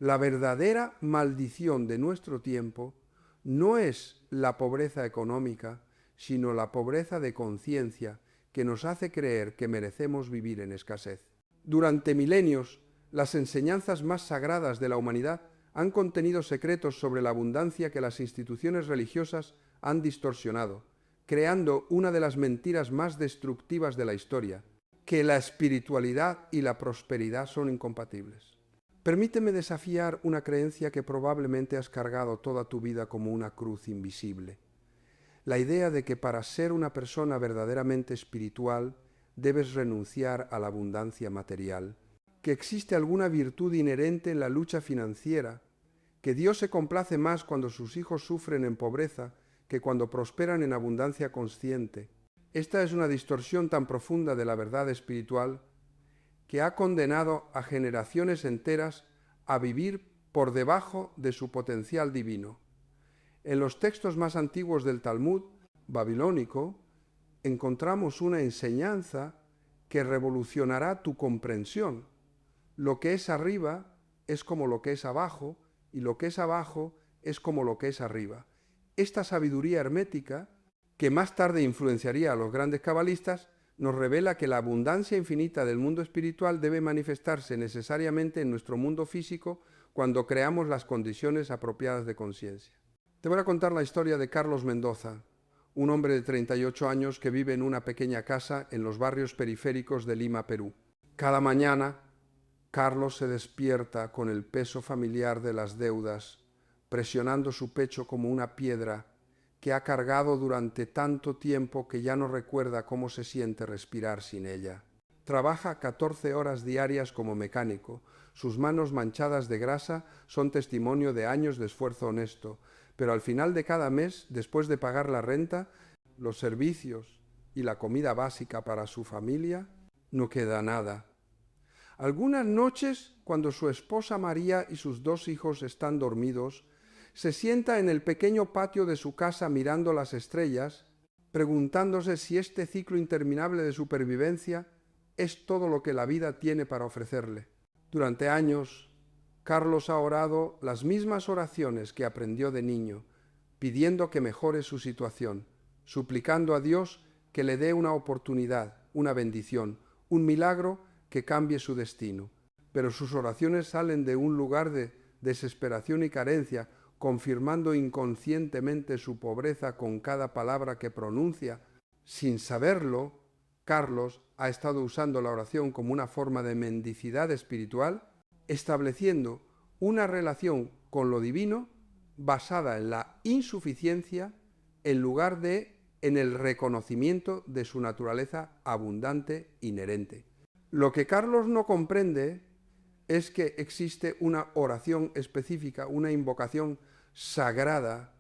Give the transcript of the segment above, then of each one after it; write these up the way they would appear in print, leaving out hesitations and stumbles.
La verdadera maldición de nuestro tiempo no es la pobreza económica, sino la pobreza de conciencia que nos hace creer que merecemos vivir en escasez. Durante milenios, las enseñanzas más sagradas de la humanidad han contenido secretos sobre la abundancia que las instituciones religiosas han distorsionado, creando una de las mentiras más destructivas de la historia, que la espiritualidad y la prosperidad son incompatibles. Permíteme desafiar una creencia que probablemente has cargado toda tu vida como una cruz invisible. La idea de que para ser una persona verdaderamente espiritual debes renunciar a la abundancia material, que existe alguna virtud inherente en la lucha financiera, que Dios se complace más cuando sus hijos sufren en pobreza que cuando prosperan en abundancia consciente. Esta es una distorsión tan profunda de la verdad espiritual que ha condenado a generaciones enteras a vivir por debajo de su potencial divino. En los textos más antiguos del Talmud babilónico encontramos una enseñanza que revolucionará tu comprensión. Lo que es arriba es como lo que es abajo, y lo que es abajo es como lo que es arriba. Esta sabiduría hermética, que más tarde influenciaría a los grandes cabalistas, nos revela que la abundancia infinita del mundo espiritual debe manifestarse necesariamente en nuestro mundo físico cuando creamos las condiciones apropiadas de conciencia. Te voy a contar la historia de Carlos Mendoza, un hombre de 38 años que vive en una pequeña casa en los barrios periféricos de Lima, Perú. Cada mañana, Carlos se despierta con el peso familiar de las deudas, presionando su pecho como una piedra que ha cargado durante tanto tiempo que ya no recuerda cómo se siente respirar sin ella. Trabaja 14 horas diarias como mecánico. Sus manos manchadas de grasa son testimonio de años de esfuerzo honesto, pero al final de cada mes, después de pagar la renta, los servicios y la comida básica para su familia, no queda nada. Algunas noches, cuando su esposa María y sus 2 hijos están dormidos, se sienta en el pequeño patio de su casa mirando las estrellas, preguntándose si este ciclo interminable de supervivencia es todo lo que la vida tiene para ofrecerle. Durante años, Carlos ha orado las mismas oraciones que aprendió de niño, pidiendo que mejore su situación, suplicando a Dios que le dé una oportunidad, una bendición, un milagro que cambie su destino. Pero sus oraciones salen de un lugar de desesperación y carencia, confirmando inconscientemente su pobreza con cada palabra que pronuncia. Sin saberlo, Carlos ha estado usando la oración como una forma de mendicidad espiritual, estableciendo una relación con lo divino basada en la insuficiencia en lugar de en el reconocimiento de su naturaleza abundante inherente. Lo que Carlos no comprende es que existe una oración específica, una invocación sagrada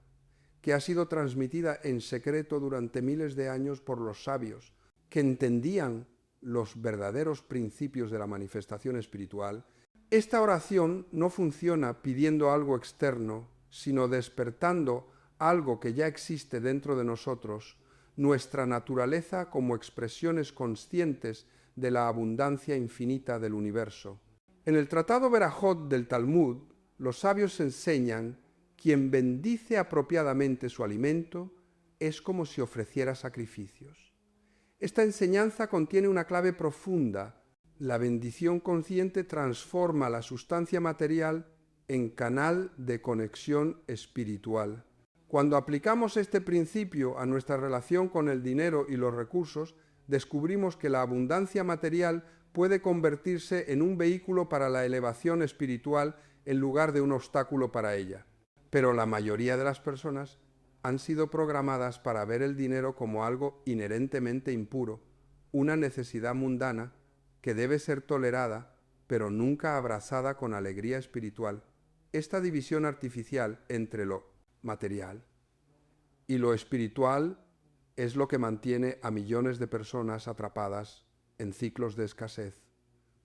que ha sido transmitida en secreto durante miles de años por los sabios, que entendían los verdaderos principios de la manifestación espiritual. Esta oración no funciona pidiendo algo externo, sino despertando algo que ya existe dentro de nosotros, nuestra naturaleza como expresiones conscientes de la abundancia infinita del universo. En el Tratado Berajot del Talmud, los sabios enseñan: quien bendice apropiadamente su alimento es como si ofreciera sacrificios. Esta enseñanza contiene una clave profunda. La bendición consciente transforma la sustancia material en canal de conexión espiritual. Cuando aplicamos este principio a nuestra relación con el dinero y los recursos, descubrimos que la abundancia material puede convertirse en un vehículo para la elevación espiritual en lugar de un obstáculo para ella. Pero la mayoría de las personas han sido programadas para ver el dinero como algo inherentemente impuro, una necesidad mundana que debe ser tolerada, pero nunca abrazada con alegría espiritual. Esta división artificial entre lo material y lo espiritual es lo que mantiene a millones de personas atrapadas en ciclos de escasez,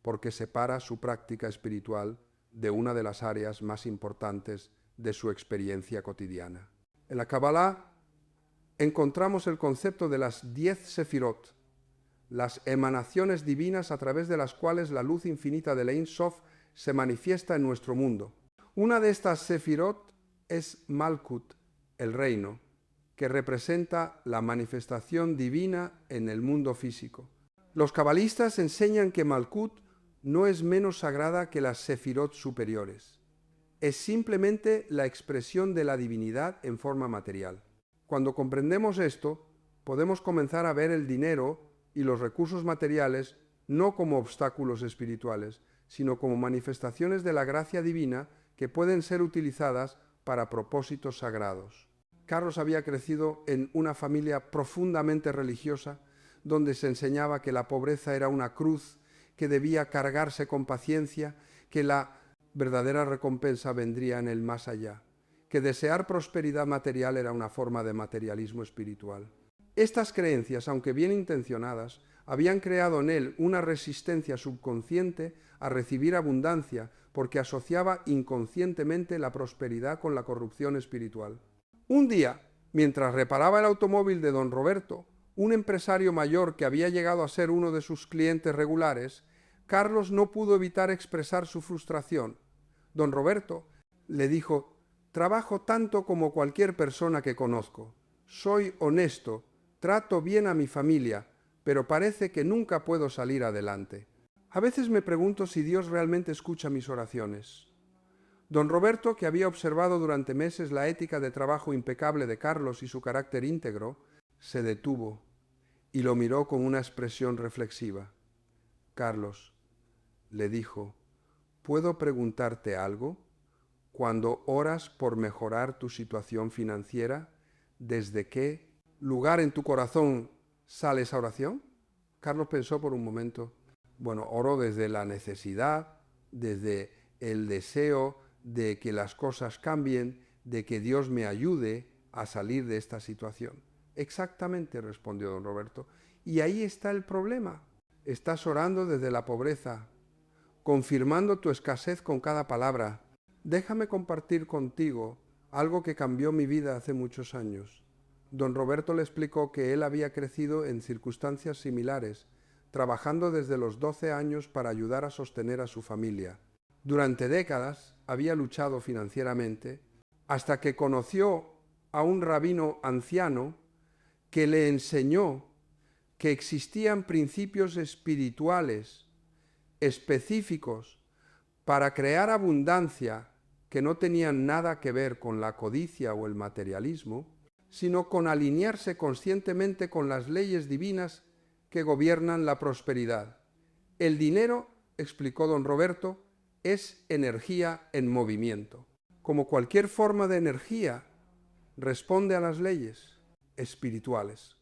porque separa su práctica espiritual de una de las áreas más importantes de su experiencia cotidiana. En la Kabbalah encontramos el concepto de las 10 sefirot, las emanaciones divinas a través de las cuales la luz infinita del Ein Sof se manifiesta en nuestro mundo. Una de estas sefirot es Malkut, el reino, que representa la manifestación divina en el mundo físico. Los cabalistas enseñan que Malkut no es menos sagrada que las sefirot superiores. Es simplemente la expresión de la divinidad en forma material. Cuando comprendemos esto, podemos comenzar a ver el dinero y los recursos materiales no como obstáculos espirituales, sino como manifestaciones de la gracia divina que pueden ser utilizadas para propósitos sagrados. Carlos había crecido en una familia profundamente religiosa, donde se enseñaba que la pobreza era una cruz que debía cargarse con paciencia, que la verdadera recompensa vendría en el más allá, que desear prosperidad material era una forma de materialismo espiritual. Estas creencias, aunque bien intencionadas, habían creado en él una resistencia subconsciente a recibir abundancia, porque asociaba inconscientemente la prosperidad con la corrupción espiritual. Un día, mientras reparaba el automóvil de don Roberto, un empresario mayor que había llegado a ser uno de sus clientes regulares, Carlos no pudo evitar expresar su frustración. Don Roberto le dijo: «Trabajo tanto como cualquier persona que conozco. Soy honesto, trato bien a mi familia, pero parece que nunca puedo salir adelante. A veces me pregunto si Dios realmente escucha mis oraciones». Don Roberto, que había observado durante meses la ética de trabajo impecable de Carlos y su carácter íntegro, se detuvo y lo miró con una expresión reflexiva. «Carlos», le dijo, «¿puedo preguntarte algo? Cuando oras por mejorar tu situación financiera, ¿desde qué lugar en tu corazón sale esa oración?» Carlos pensó por un momento. «Bueno, oro desde la necesidad, desde el deseo de que las cosas cambien, de que Dios me ayude a salir de esta situación». «Exactamente», respondió don Roberto. «Y ahí está el problema. Estás orando desde la pobreza, confirmando tu escasez con cada palabra. Déjame compartir contigo algo que cambió mi vida hace muchos años». Don Roberto le explicó que él había crecido en circunstancias similares, trabajando desde los 12 años para ayudar a sostener a su familia. Durante décadas había luchado financieramente, hasta que conoció a un rabino anciano que le enseñó que existían principios espirituales específicos para crear abundancia que no tenían nada que ver con la codicia o el materialismo, sino con alinearse conscientemente con las leyes divinas que gobiernan la prosperidad. El dinero, explicó don Roberto, es energía en movimiento. Como cualquier forma de energía, responde a las leyes espirituales.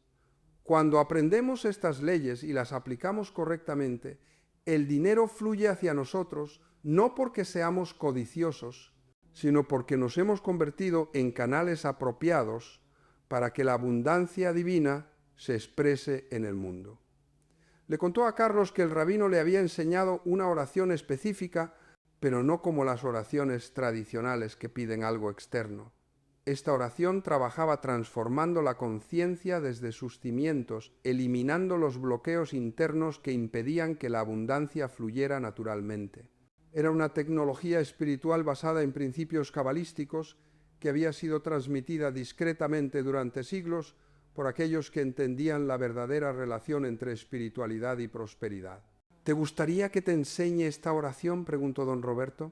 Cuando aprendemos estas leyes y las aplicamos correctamente, el dinero fluye hacia nosotros no porque seamos codiciosos, sino porque nos hemos convertido en canales apropiados para que la abundancia divina se exprese en el mundo. Le contó a Carlos que el rabino le había enseñado una oración específica, pero no como las oraciones tradicionales que piden algo externo. Esta oración trabajaba transformando la conciencia desde sus cimientos, eliminando los bloqueos internos que impedían que la abundancia fluyera naturalmente. Era una tecnología espiritual basada en principios cabalísticos que había sido transmitida discretamente durante siglos por aquellos que entendían la verdadera relación entre espiritualidad y prosperidad. «¿Te gustaría que te enseñe esta oración?», preguntó don Roberto.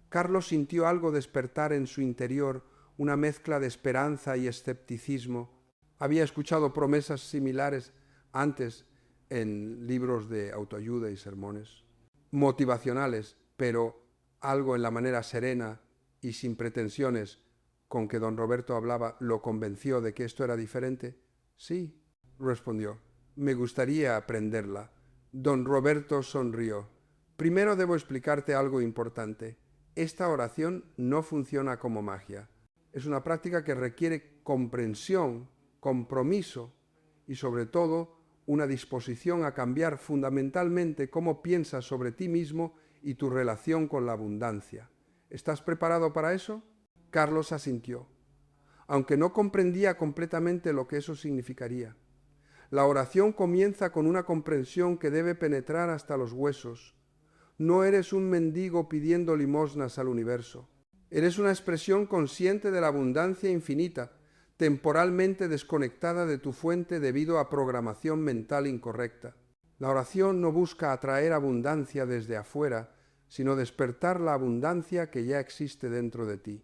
Carlos sintió algo despertar en su interior, una mezcla de esperanza y escepticismo. Había escuchado promesas similares antes en libros de autoayuda y sermones motivacionales, pero algo en la manera serena y sin pretensiones con que don Roberto hablaba lo convenció de que esto era diferente. «Sí», respondió, «me gustaría aprenderla». Don Roberto sonrió. «Primero debo explicarte algo importante. Esta oración no funciona como magia. Es una práctica que requiere comprensión, compromiso y sobre todo una disposición a cambiar fundamentalmente cómo piensas sobre ti mismo y tu relación con la abundancia. ¿Estás preparado para eso?». Carlos asintió, aunque no comprendía completamente lo que eso significaría. La oración comienza con una comprensión que debe penetrar hasta los huesos. No eres un mendigo pidiendo limosnas al universo. Eres una expresión consciente de la abundancia infinita, temporalmente desconectada de tu fuente debido a programación mental incorrecta. La oración no busca atraer abundancia desde afuera, sino despertar la abundancia que ya existe dentro de ti.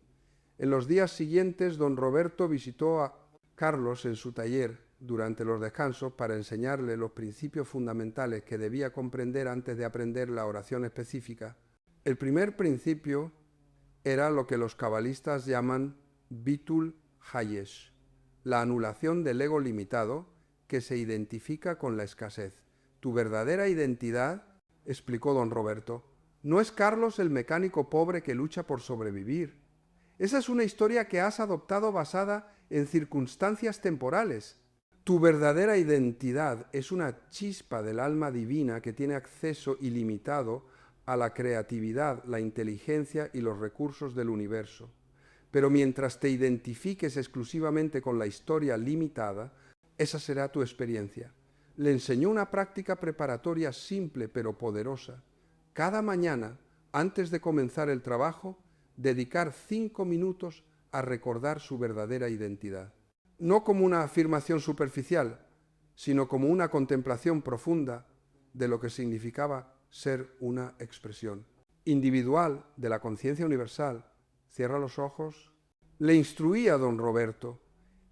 En los días siguientes, don Roberto visitó a Carlos en su taller durante los descansos para enseñarle los principios fundamentales que debía comprender antes de aprender la oración específica. El primer principio era lo que los cabalistas llaman Bitul Hayesh, la anulación del ego limitado que se identifica con la escasez. Tu verdadera identidad, explicó don Roberto, no es Carlos el mecánico pobre que lucha por sobrevivir. Esa es una historia que has adoptado basada en circunstancias temporales. Tu verdadera identidad es una chispa del alma divina que tiene acceso ilimitado a la creatividad, la inteligencia y los recursos del universo. Pero mientras te identifiques exclusivamente con la historia limitada, esa será tu experiencia. Le enseñó una práctica preparatoria simple pero poderosa. Cada mañana, antes de comenzar el trabajo, dedicar 5 minutos a recordar su verdadera identidad. No como una afirmación superficial, sino como una contemplación profunda de lo que significaba ser una expresión individual de la conciencia universal. Cierra los ojos. Le instruía don Roberto,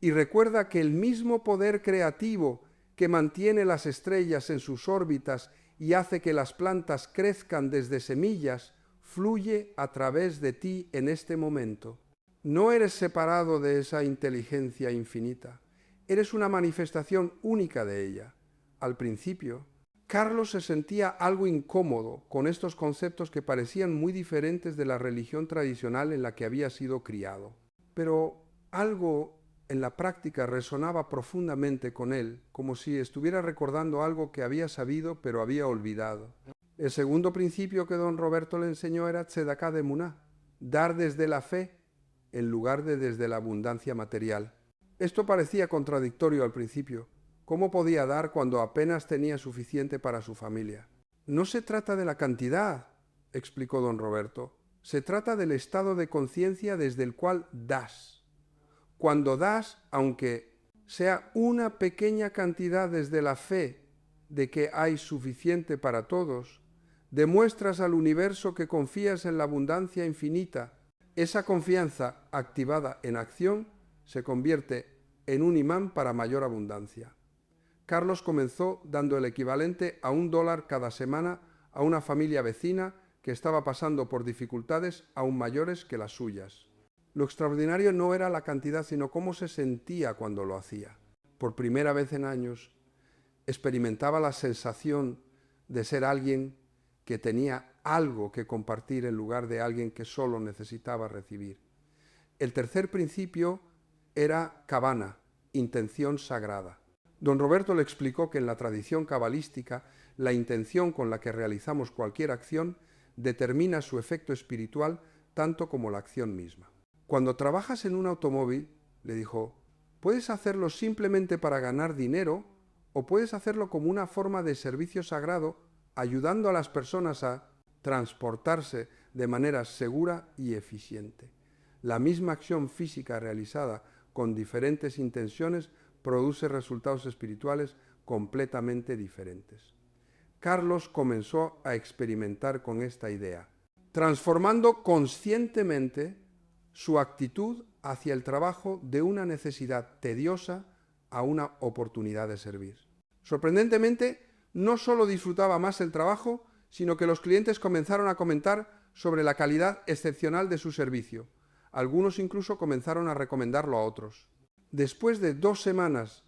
y recuerda que el mismo poder creativo que mantiene las estrellas en sus órbitas y hace que las plantas crezcan desde semillas, fluye a través de ti en este momento. No eres separado de esa inteligencia infinita, eres una manifestación única de ella. Al principio, Carlos se sentía algo incómodo con estos conceptos que parecían muy diferentes de la religión tradicional en la que había sido criado. Pero algo en la práctica resonaba profundamente con él, como si estuviera recordando algo que había sabido pero había olvidado. El segundo principio que don Roberto le enseñó era Tzedaká de Emuná, dar desde la fe en lugar de desde la abundancia material. Esto parecía contradictorio al principio. ¿Cómo podía dar cuando apenas tenía suficiente para su familia? No se trata de la cantidad, explicó don Roberto. Se trata del estado de conciencia desde el cual das. Cuando das, aunque sea una pequeña cantidad desde la fe de que hay suficiente para todos, demuestras al universo que confías en la abundancia infinita. Esa confianza activada en acción se convierte en un imán para mayor abundancia. Carlos comenzó dando el equivalente a $1 cada semana a una familia vecina que estaba pasando por dificultades aún mayores que las suyas. Lo extraordinario no era la cantidad, sino cómo se sentía cuando lo hacía. Por primera vez en años, experimentaba la sensación de ser alguien que tenía algo que compartir en lugar de alguien que solo necesitaba recibir. El tercer principio era Kavana, intención sagrada. Don Roberto le explicó que en la tradición cabalística la intención con la que realizamos cualquier acción determina su efecto espiritual tanto como la acción misma. Cuando trabajas en un automóvil, le dijo, puedes hacerlo simplemente para ganar dinero o puedes hacerlo como una forma de servicio sagrado, ayudando a las personas a transportarse de manera segura y eficiente. La misma acción física realizada con diferentes intenciones produce resultados espirituales completamente diferentes. Carlos comenzó a experimentar con esta idea, transformando conscientemente su actitud hacia el trabajo de una necesidad tediosa a una oportunidad de servir. Sorprendentemente, no solo disfrutaba más el trabajo, sino que los clientes comenzaron a comentar sobre la calidad excepcional de su servicio. Algunos incluso comenzaron a recomendarlo a otros. Después de 2 semanas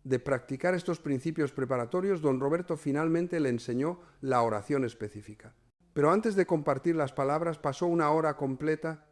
de practicar estos principios preparatorios, don Roberto finalmente le enseñó la oración específica. Pero antes de compartir las palabras, pasó 1 hora completa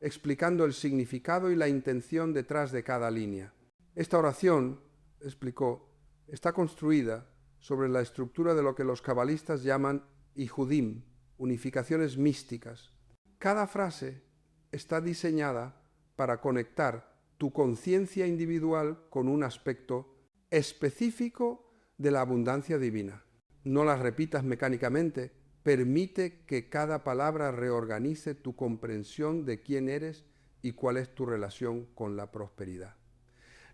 explicando el significado y la intención detrás de cada línea. Esta oración, explicó, está construida sobre la estructura de lo que los cabalistas llaman ijudim, unificaciones místicas. Cada frase está diseñada para conectar tu conciencia individual con un aspecto específico de la abundancia divina. No las repitas mecánicamente, Permite que cada palabra reorganice tu comprensión de quién eres y cuál es tu relación con la prosperidad.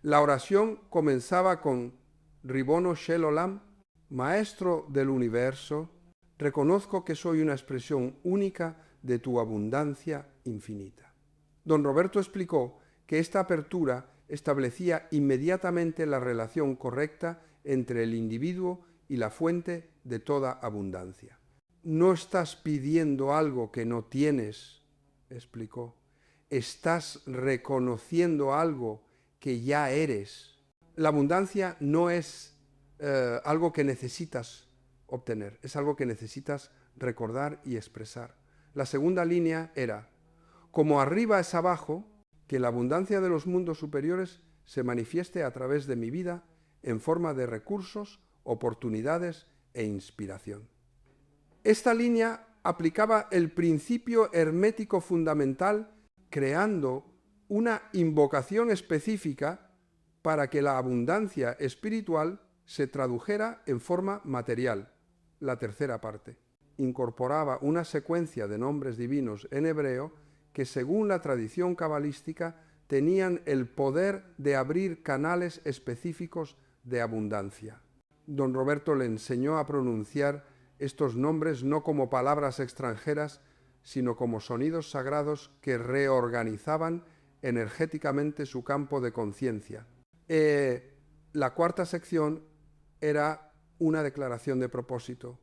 La oración comenzaba con Ribono Shel Olam, Maestro del universo, reconozco que soy una expresión única de tu abundancia infinita. Don Roberto explicó que esta apertura establecía inmediatamente la relación correcta entre el individuo y la fuente de toda abundancia. No estás pidiendo algo que no tienes, explicó. Estás reconociendo algo que ya eres. La abundancia no es algo que necesitas obtener, es algo que necesitas recordar y expresar. La segunda línea era, como arriba es abajo, que la abundancia de los mundos superiores se manifieste a través de mi vida en forma de recursos, oportunidades e inspiración. Esta línea aplicaba el principio hermético fundamental, creando una invocación específica para que la abundancia espiritual se tradujera en forma material. La tercera parte incorporaba una secuencia de nombres divinos en hebreo que, según la tradición cabalística, tenían el poder de abrir canales específicos de abundancia. Don Roberto le enseñó a pronunciar estos nombres no como palabras extranjeras, sino como sonidos sagrados que reorganizaban energéticamente su campo de conciencia. La cuarta sección era una declaración de propósito,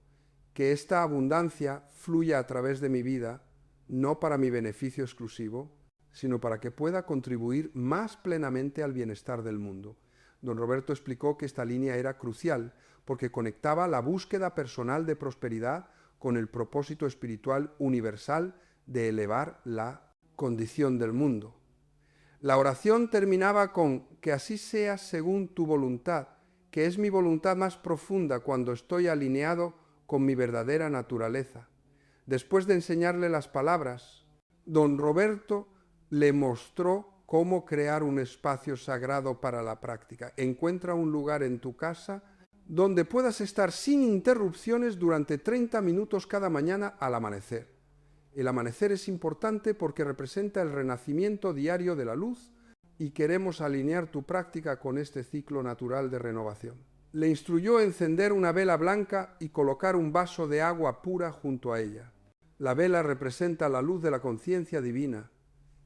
que esta abundancia fluya a través de mi vida, no para mi beneficio exclusivo, sino para que pueda contribuir más plenamente al bienestar del mundo. Don Roberto explicó que esta línea era crucial porque conectaba la búsqueda personal de prosperidad con el propósito espiritual universal de elevar la condición del mundo. La oración terminaba con que así sea según tu voluntad, que es mi voluntad más profunda cuando estoy alineado con mi verdadera naturaleza. Después de enseñarle las palabras, don Roberto le mostró cómo crear un espacio sagrado para la práctica. Encuentra un lugar en tu casa donde puedas estar sin interrupciones durante 30 minutos cada mañana al amanecer. El amanecer es importante porque representa el renacimiento diario de la luz y queremos alinear tu práctica con este ciclo natural de renovación. Le instruyó encender una vela blanca y colocar un vaso de agua pura junto a ella. La vela representa la luz de la conciencia divina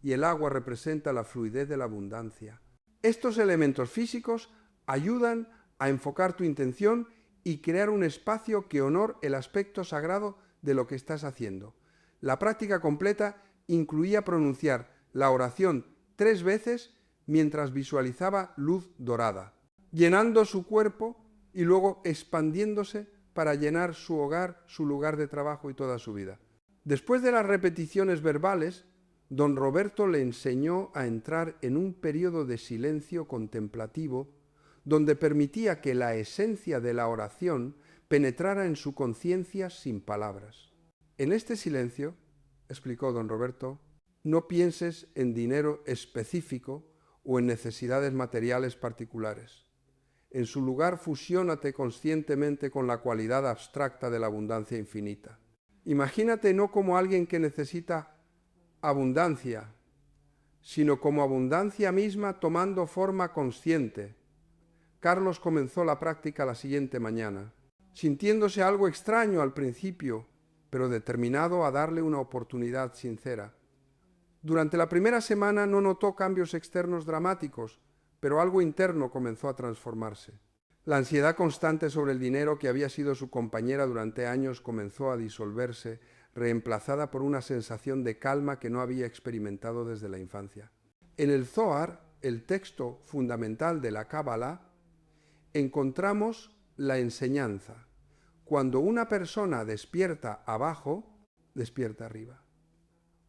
y el agua representa la fluidez de la abundancia. Estos elementos físicos ayudan a enfocar tu intención y crear un espacio que honore el aspecto sagrado de lo que estás haciendo. La práctica completa incluía pronunciar la oración 3 veces mientras visualizaba luz dorada, llenando su cuerpo y luego expandiéndose para llenar su hogar, su lugar de trabajo y toda su vida. Después de las repeticiones verbales, don Roberto le enseñó a entrar en un periodo de silencio contemplativo donde permitía que la esencia de la oración penetrara en su conciencia sin palabras. En este silencio, explicó don Roberto, no pienses en dinero específico o en necesidades materiales particulares. En su lugar, fusiónate conscientemente con la cualidad abstracta de la abundancia infinita. Imagínate no como alguien que necesita abundancia, sino como abundancia misma tomando forma consciente. Carlos comenzó la práctica la siguiente mañana, sintiéndose algo extraño al principio, pero determinado a darle una oportunidad sincera. Durante la primera semana no notó cambios externos dramáticos, pero algo interno comenzó a transformarse. La ansiedad constante sobre el dinero que había sido su compañera durante años comenzó a disolverse, reemplazada por una sensación de calma que no había experimentado desde la infancia. En el Zohar, el texto fundamental de la Cábala, encontramos la enseñanza. Cuando una persona despierta abajo, despierta arriba.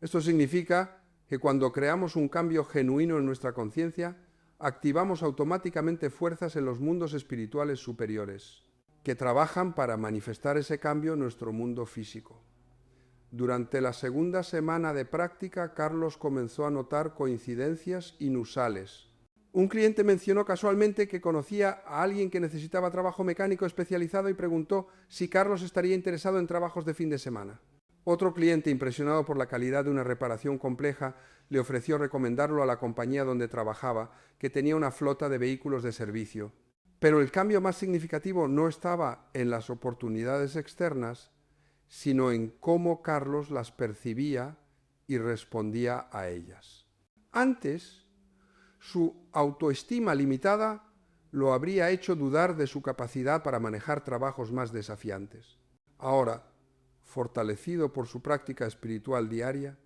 Esto significa que cuando creamos un cambio genuino en nuestra conciencia, activamos automáticamente fuerzas en los mundos espirituales superiores, que trabajan para manifestar ese cambio en nuestro mundo físico. Durante la segunda semana de práctica, Carlos comenzó a notar coincidencias inusuales. Un cliente mencionó casualmente que conocía a alguien que necesitaba trabajo mecánico especializado y preguntó si Carlos estaría interesado en trabajos de fin de semana. Otro cliente, impresionado por la calidad de una reparación compleja, le ofreció recomendarlo a la compañía donde trabajaba, que tenía una flota de vehículos de servicio. Pero el cambio más significativo no estaba en las oportunidades externas, sino en cómo Carlos las percibía y respondía a ellas. Antes, su autoestima limitada lo habría hecho dudar de su capacidad para manejar trabajos más desafiantes. Ahora, fortalecido por su práctica espiritual diaria,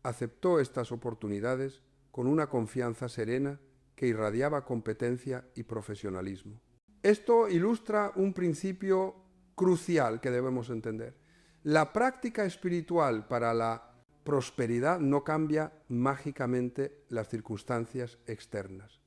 aceptó estas oportunidades con una confianza serena que irradiaba competencia y profesionalismo. Esto ilustra un principio crucial que debemos entender. La práctica espiritual para la prosperidad no cambia mágicamente las circunstancias externas.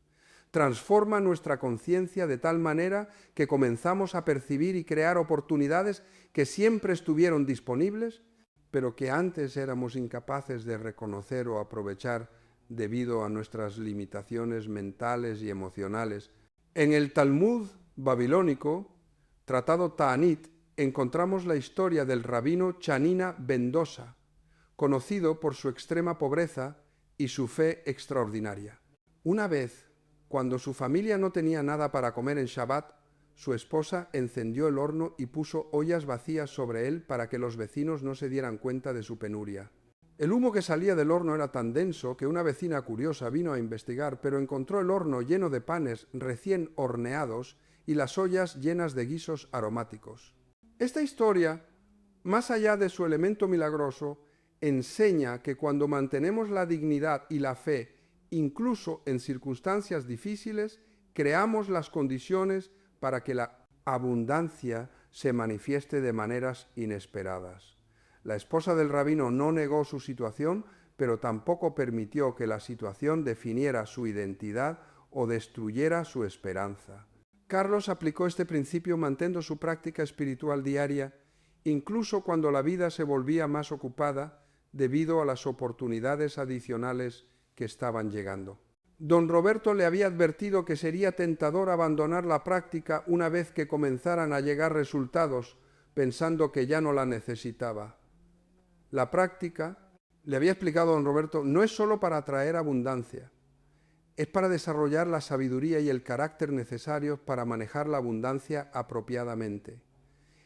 Transforma nuestra conciencia de tal manera que comenzamos a percibir y crear oportunidades que siempre estuvieron disponibles, pero que antes éramos incapaces de reconocer o aprovechar debido a nuestras limitaciones mentales y emocionales. En el Talmud babilónico, tratado Ta'anit, encontramos la historia del rabino Chanina ben Dosa, conocido por su extrema pobreza y su fe extraordinaria. Una vez, cuando su familia no tenía nada para comer en Shabbat, su esposa encendió el horno y puso ollas vacías sobre él para que los vecinos no se dieran cuenta de su penuria. El humo que salía del horno era tan denso que una vecina curiosa vino a investigar, pero encontró el horno lleno de panes recién horneados y las ollas llenas de guisos aromáticos. Esta historia, más allá de su elemento milagroso, enseña que cuando mantenemos la dignidad y la fe, incluso en circunstancias difíciles, creamos las condiciones para que la abundancia se manifieste de maneras inesperadas. La esposa del rabino no negó su situación, pero tampoco permitió que la situación definiera su identidad o destruyera su esperanza. Carlos aplicó este principio manteniendo su práctica espiritual diaria, incluso cuando la vida se volvía más ocupada debido a las oportunidades adicionales que estaban llegando. Don Roberto le había advertido que sería tentador abandonar la práctica una vez que comenzaran a llegar resultados, pensando que ya no la necesitaba. La práctica, le había explicado don Roberto, no es sólo para atraer abundancia, es para desarrollar la sabiduría y el carácter necesarios para manejar la abundancia apropiadamente.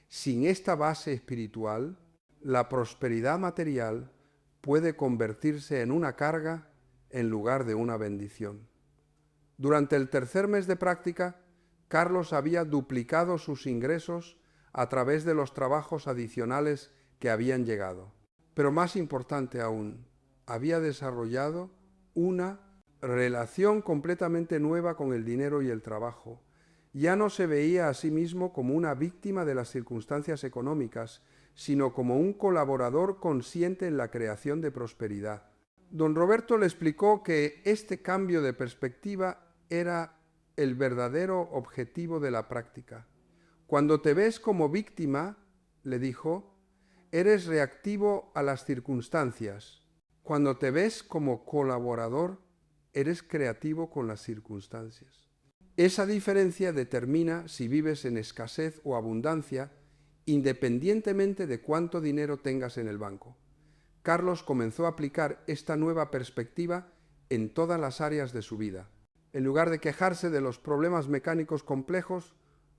Sin esta base espiritual, la prosperidad material puede convertirse en una carga en lugar de una bendición. Durante el tercer mes de práctica, Carlos había duplicado sus ingresos a través de los trabajos adicionales que habían llegado. Pero más importante aún, había desarrollado una relación completamente nueva con el dinero y el trabajo. Ya no se veía a sí mismo como una víctima de las circunstancias económicas, sino como un colaborador consciente en la creación de prosperidad. Don Roberto le explicó que este cambio de perspectiva era el verdadero objetivo de la práctica. Cuando te ves como víctima, le dijo, eres reactivo a las circunstancias. Cuando te ves como colaborador, eres creativo con las circunstancias. Esa diferencia determina si vives en escasez o abundancia, independientemente de cuánto dinero tengas en el banco. Carlos comenzó a aplicar esta nueva perspectiva en todas las áreas de su vida. En lugar de quejarse de los problemas mecánicos complejos,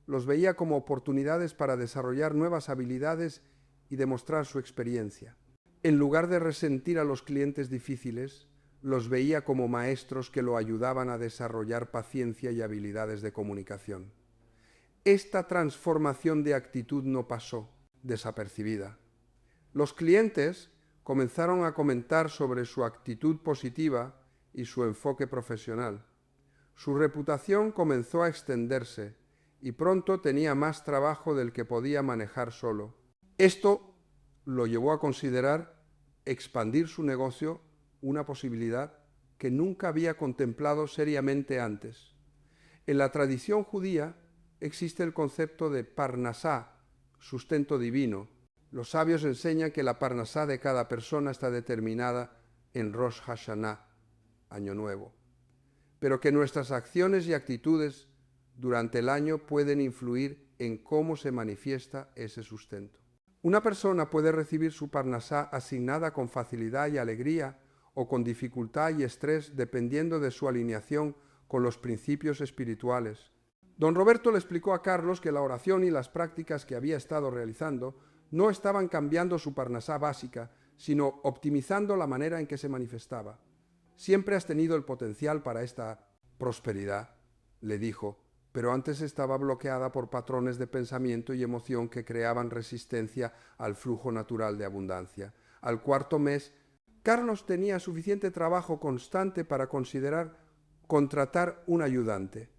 los veía como oportunidades para desarrollar nuevas habilidades y demostrar su experiencia. En lugar de resentir a los clientes difíciles, los veía como maestros que lo ayudaban a desarrollar paciencia y habilidades de comunicación. Esta transformación de actitud no pasó desapercibida. Los clientes comenzaron a comentar sobre su actitud positiva y su enfoque profesional. Su reputación comenzó a extenderse y pronto tenía más trabajo del que podía manejar solo. Esto lo llevó a considerar expandir su negocio, una posibilidad que nunca había contemplado seriamente antes. En la tradición judía existe el concepto de parnasá, sustento divino. Los sabios enseñan que la parnasá de cada persona está determinada en Rosh Hashanah, Año Nuevo. pero que nuestras acciones y actitudes durante el año pueden influir en cómo se manifiesta ese sustento. Una persona puede recibir su parnasá asignada con facilidad y alegría o con dificultad y estrés dependiendo de su alineación con los principios espirituales. Don Roberto le explicó a Carlos que la oración y las prácticas que había estado realizando no estaban cambiando su parnasá básica, sino optimizando la manera en que se manifestaba. Siempre has tenido el potencial para esta prosperidad, le dijo, pero antes estaba bloqueada por patrones de pensamiento y emoción que creaban resistencia al flujo natural de abundancia. Al cuarto mes, Carlos tenía suficiente trabajo constante para considerar contratar un ayudante.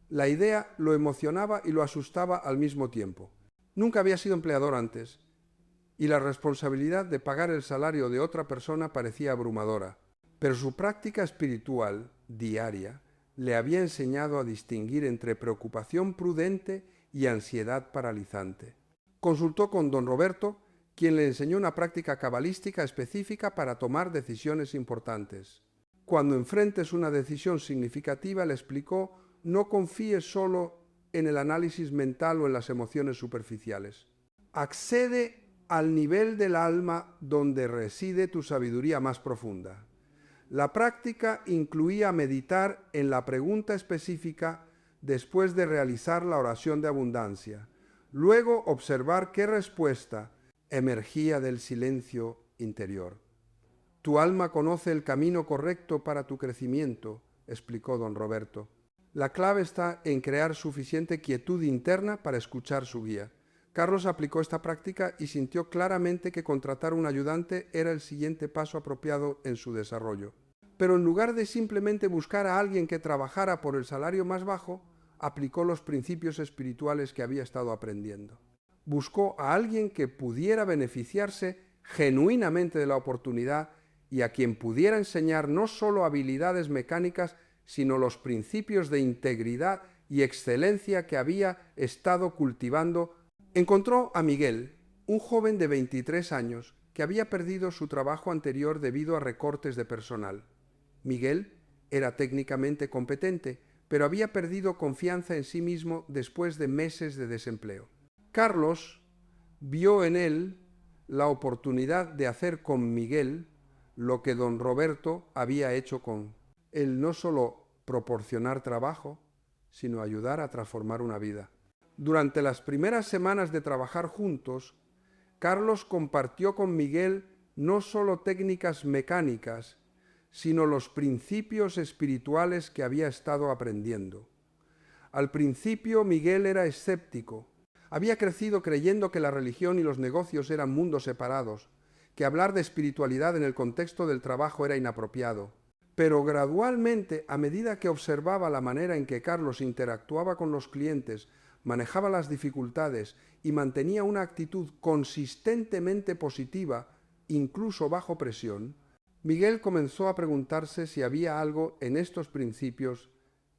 La idea lo emocionaba y lo asustaba al mismo tiempo. Nunca había sido empleador antes, y la responsabilidad de pagar el salario de otra persona parecía abrumadora. Pero su práctica espiritual diaria le había enseñado a distinguir entre preocupación prudente y ansiedad paralizante. Consultó con don Roberto, quien le enseñó una práctica cabalística específica para tomar decisiones importantes. Cuando enfrentes una decisión significativa, le explicó, no confíes solo en el análisis mental o en las emociones superficiales. Accede al nivel del alma donde reside tu sabiduría más profunda. La práctica incluía meditar en la pregunta específica después de realizar la oración de abundancia. Luego observar qué respuesta emergía del silencio interior. Tu alma conoce el camino correcto para tu crecimiento, explicó don Roberto. La clave está en crear suficiente quietud interna para escuchar su guía. Carlos aplicó esta práctica y sintió claramente que contratar un ayudante era el siguiente paso apropiado en su desarrollo. Pero en lugar de simplemente buscar a alguien que trabajara por el salario más bajo, aplicó los principios espirituales que había estado aprendiendo. Buscó a alguien que pudiera beneficiarse genuinamente de la oportunidad y a quien pudiera enseñar no solo habilidades mecánicas, sino los principios de integridad y excelencia que había estado cultivando. Encontró a Miguel, un joven de 23 años, que había perdido su trabajo anterior debido a recortes de personal. Miguel era técnicamente competente, pero había perdido confianza en sí mismo después de meses de desempleo. Carlos vio en él la oportunidad de hacer con Miguel lo que don Roberto había hecho con él, no solo proporcionar trabajo, sino ayudar a transformar una vida. Durante las primeras semanas de trabajar juntos, Carlos compartió con Miguel no solo técnicas mecánicas, sino los principios espirituales que había estado aprendiendo. Al principio Miguel era escéptico. Había crecido creyendo que la religión y los negocios eran mundos separados, que hablar de espiritualidad en el contexto del trabajo era inapropiado. Pero gradualmente, a medida que observaba la manera en que Carlos interactuaba con los clientes, manejaba las dificultades y mantenía una actitud consistentemente positiva, incluso bajo presión, Miguel comenzó a preguntarse si había algo en estos principios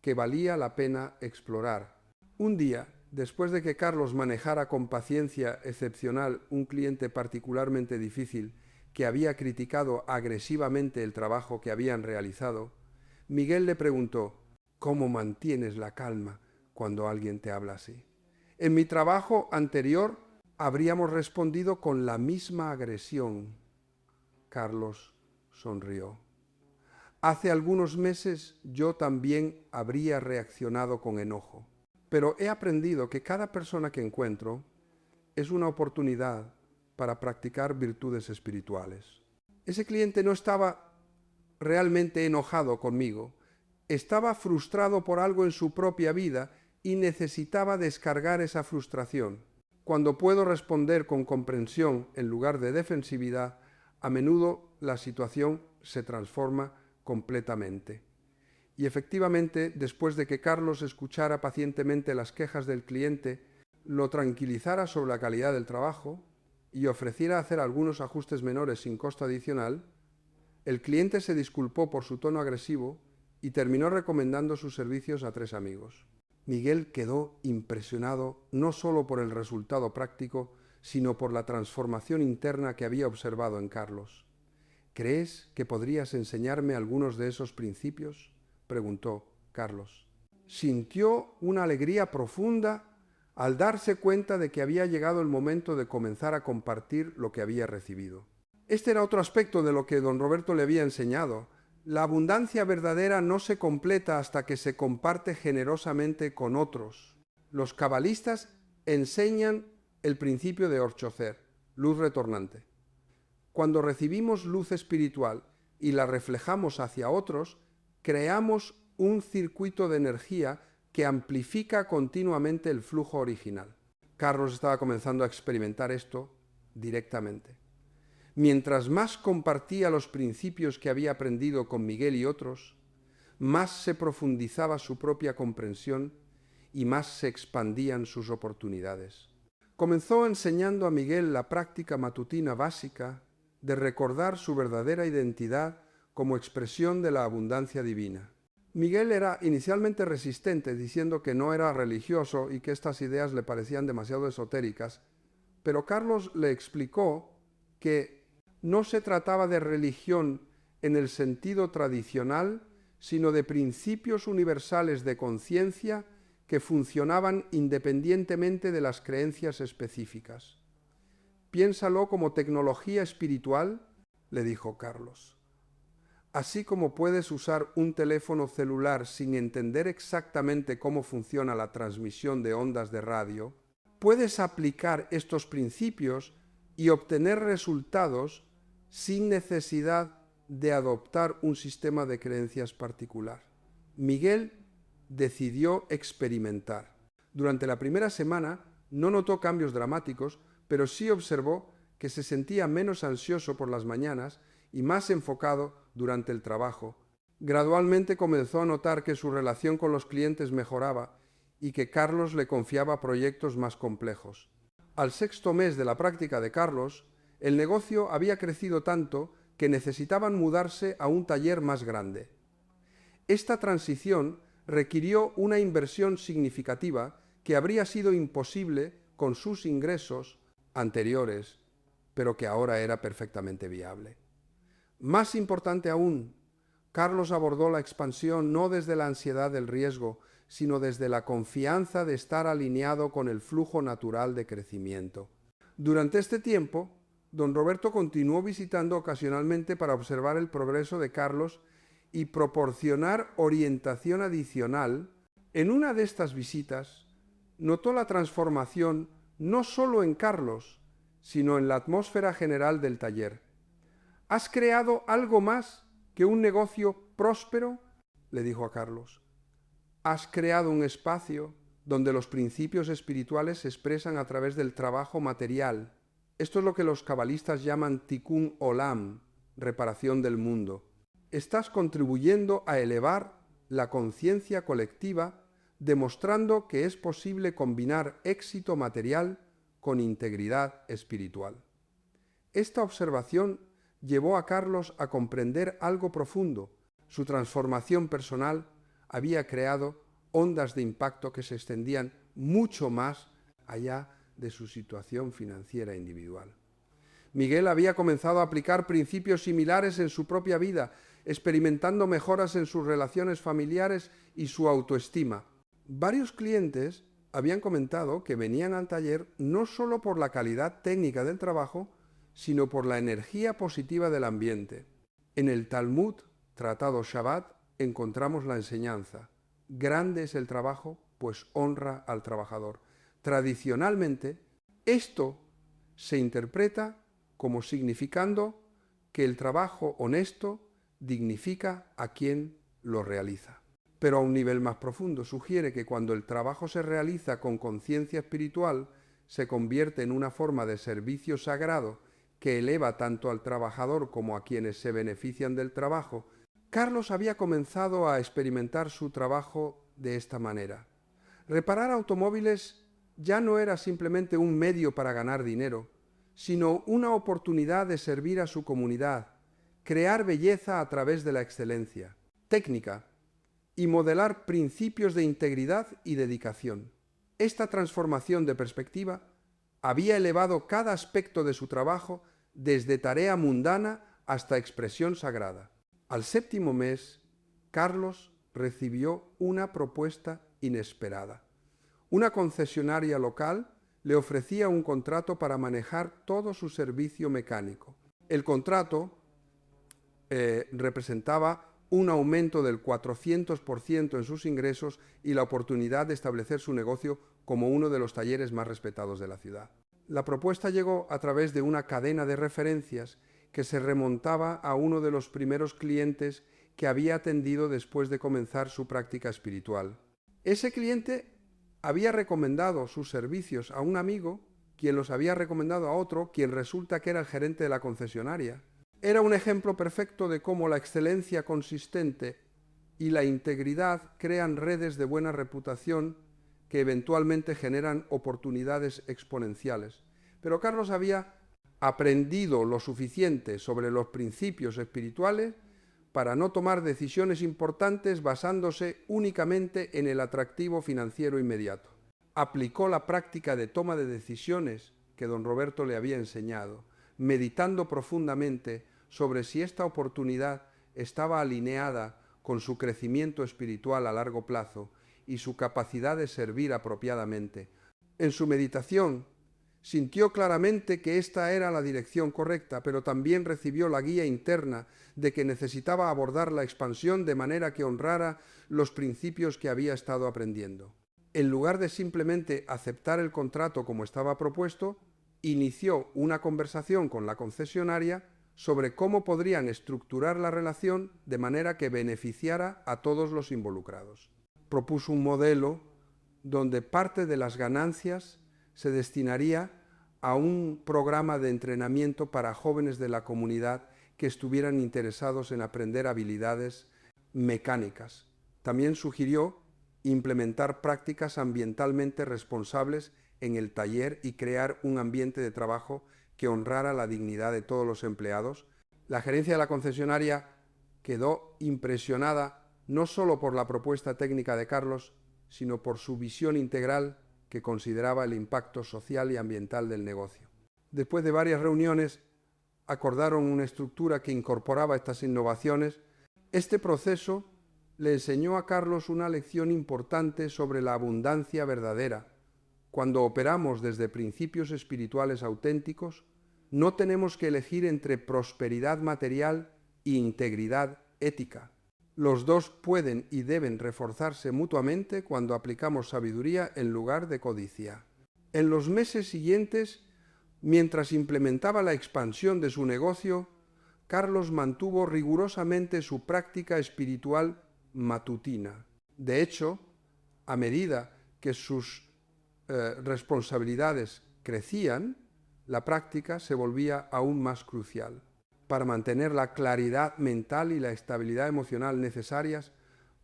que valía la pena explorar. Un día, después de que Carlos manejara con paciencia excepcional un cliente particularmente difícil que había criticado agresivamente el trabajo que habían realizado, Miguel le preguntó: ¿cómo mantienes la calma cuando alguien te habla así? En mi trabajo anterior habríamos respondido con la misma agresión. Carlos sonrió. Hace algunos meses yo también habría reaccionado con enojo, pero he aprendido que cada persona que encuentro es una oportunidad para practicar virtudes espirituales. Ese cliente no estaba realmente enojado conmigo, estaba frustrado por algo en su propia vida y necesitaba descargar esa frustración. Cuando puedo responder con comprensión en lugar de defensividad, a menudo la situación se transforma completamente. Y efectivamente, después de que Carlos escuchara pacientemente las quejas del cliente, lo tranquilizara sobre la calidad del trabajo y ofreciera hacer algunos ajustes menores sin costo adicional, el cliente se disculpó por su tono agresivo y terminó recomendando sus servicios a 3 amigos. Miguel quedó impresionado no solo por el resultado práctico, sino por la transformación interna que había observado en Carlos. ¿Crees que podrías enseñarme algunos de esos principios?, preguntó Carlos. Sintió una alegría profunda al darse cuenta de que había llegado el momento de comenzar a compartir lo que había recibido. Este era otro aspecto de lo que don Roberto le había enseñado. La abundancia verdadera no se completa hasta que se comparte generosamente con otros. Los cabalistas enseñan el principio de Orchocer, luz retornante. Cuando recibimos luz espiritual y la reflejamos hacia otros, creamos un circuito de energía que amplifica continuamente el flujo original. Carlos estaba comenzando a experimentar esto directamente. Mientras más compartía los principios que había aprendido con Miguel y otros, más se profundizaba su propia comprensión y más se expandían sus oportunidades. Comenzó enseñando a Miguel la práctica matutina básica de recordar su verdadera identidad como expresión de la abundancia divina. Miguel era inicialmente resistente, diciendo que no era religioso y que estas ideas le parecían demasiado esotéricas, pero Carlos le explicó que no se trataba de religión en el sentido tradicional, sino de principios universales de conciencia que funcionaban independientemente de las creencias específicas. Piénsalo como tecnología espiritual, le dijo Carlos. Así como puedes usar un teléfono celular sin entender exactamente cómo funciona la transmisión de ondas de radio, puedes aplicar estos principios y obtener resultados sin necesidad de adoptar un sistema de creencias particular. Miguel decidió experimentar. Durante la primera semana no notó cambios dramáticos, pero sí observó que se sentía menos ansioso por las mañanas y más enfocado durante el trabajo. Gradualmente comenzó a notar que su relación con los clientes mejoraba y que Carlos le confiaba proyectos más complejos. Al sexto mes de la práctica de Carlos, el negocio había crecido tanto que necesitaban mudarse a un taller más grande. Esta transición requirió una inversión significativa que habría sido imposible con sus ingresos anteriores, pero que ahora era perfectamente viable. Más importante aún, Carlos abordó la expansión no desde la ansiedad del riesgo, sino desde la confianza de estar alineado con el flujo natural de crecimiento. Durante este tiempo, don Roberto continuó visitando ocasionalmente para observar el progreso de Carlos y proporcionar orientación adicional. En una de estas visitas, notó la transformación no solo en Carlos, sino en la atmósfera general del taller. ¿Has creado algo más que un negocio próspero?, le dijo a Carlos. Has creado un espacio donde los principios espirituales se expresan a través del trabajo material. Esto es lo que los cabalistas llaman tikkun olam, reparación del mundo. Estás contribuyendo a elevar la conciencia colectiva, demostrando que es posible combinar éxito material con integridad espiritual. Esta observación llevó a Carlos a comprender algo profundo. Su transformación personal había creado ondas de impacto que se extendían mucho más allá de su situación financiera individual. Miguel había comenzado a aplicar principios similares en su propia vida, experimentando mejoras en sus relaciones familiares y su autoestima. Varios clientes habían comentado que venían al taller no solo por la calidad técnica del trabajo, sino por la energía positiva del ambiente. En el Talmud, tratado Shabbat, encontramos la enseñanza: grande es el trabajo, pues honra al trabajador. Tradicionalmente, esto se interpreta como significando que el trabajo honesto dignifica a quien lo realiza. Pero a un nivel más profundo sugiere que cuando el trabajo se realiza con conciencia espiritual, se convierte en una forma de servicio sagrado que eleva tanto al trabajador como a quienes se benefician del trabajo. Carlos había comenzado a experimentar su trabajo de esta manera. Reparar automóviles ya no era simplemente un medio para ganar dinero, sino una oportunidad de servir a su comunidad, crear belleza a través de la excelencia, técnica y modelar principios de integridad y dedicación. Esta transformación de perspectiva había elevado cada aspecto de su trabajo desde tarea mundana hasta expresión sagrada. Al séptimo mes, Carlos recibió una propuesta inesperada. Una concesionaria local le ofrecía un contrato para manejar todo su servicio mecánico. El contrato representaba un aumento del 400% en sus ingresos y la oportunidad de establecer su negocio como uno de los talleres más respetados de la ciudad. La propuesta llegó a través de una cadena de referencias que se remontaba a uno de los primeros clientes que había atendido después de comenzar su práctica espiritual. Ese cliente había recomendado sus servicios a un amigo, quien los había recomendado a otro, quien resulta que era el gerente de la concesionaria. Era un ejemplo perfecto de cómo la excelencia consistente y la integridad crean redes de buena reputación que eventualmente generan oportunidades exponenciales. Pero Carlos había aprendido lo suficiente sobre los principios espirituales para no tomar decisiones importantes basándose únicamente en el atractivo financiero inmediato. Aplicó la práctica de toma de decisiones que don Roberto le había enseñado, meditando profundamente sobre si esta oportunidad estaba alineada con su crecimiento espiritual a largo plazo y su capacidad de servir apropiadamente. En su meditación, sintió claramente que esta era la dirección correcta, pero también recibió la guía interna de que necesitaba abordar la expansión de manera que honrara los principios que había estado aprendiendo. En lugar de simplemente aceptar el contrato como estaba propuesto, inició una conversación con la concesionaria sobre cómo podrían estructurar la relación de manera que beneficiara a todos los involucrados. Propuso un modelo donde parte de las ganancias se destinaría a un programa de entrenamiento para jóvenes de la comunidad que estuvieran interesados en aprender habilidades mecánicas. También sugirió implementar prácticas ambientalmente responsables en el taller y crear un ambiente de trabajo que honrara la dignidad de todos los empleados. La gerencia de la concesionaria quedó impresionada no solo por la propuesta técnica de Carlos, sino por su visión integral que consideraba el impacto social y ambiental del negocio. Después de varias reuniones, acordaron una estructura que incorporaba estas innovaciones. Este proceso le enseñó a Carlos una lección importante sobre la abundancia verdadera. Cuando operamos desde principios espirituales auténticos, no tenemos que elegir entre prosperidad material e integridad ética. Los dos pueden y deben reforzarse mutuamente cuando aplicamos sabiduría en lugar de codicia. En los meses siguientes, mientras implementaba la expansión de su negocio, Carlos mantuvo rigurosamente su práctica espiritual matutina. De hecho, a medida que sus responsabilidades crecían, la práctica se volvía aún más crucial para mantener la claridad mental y la estabilidad emocional necesarias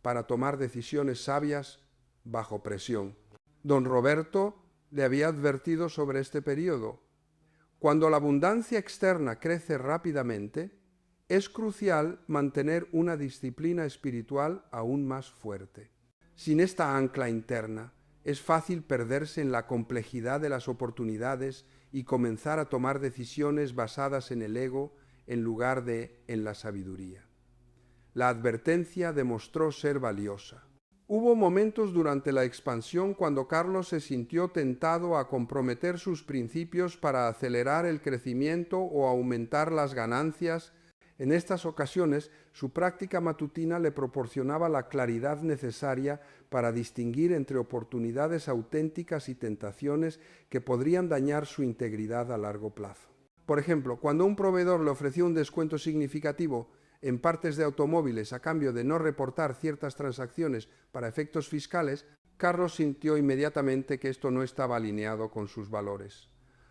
para tomar decisiones sabias bajo presión. Don Roberto le había advertido sobre este periodo. Cuando la abundancia externa crece rápidamente, es crucial mantener una disciplina espiritual aún más fuerte. Sin esta ancla interna, es fácil perderse en la complejidad de las oportunidades y comenzar a tomar decisiones basadas en el ego en lugar de en la sabiduría. La advertencia demostró ser valiosa. Hubo momentos durante la expansión cuando Carlos se sintió tentado a comprometer sus principios para acelerar el crecimiento o aumentar las ganancias. En estas ocasiones, su práctica matutina le proporcionaba la claridad necesaria para distinguir entre oportunidades auténticas y tentaciones que podrían dañar su integridad a largo plazo. Por ejemplo, cuando un proveedor le ofreció un descuento significativo en partes de automóviles a cambio de no reportar ciertas transacciones para efectos fiscales, Carlos sintió inmediatamente que esto no estaba alineado con sus valores.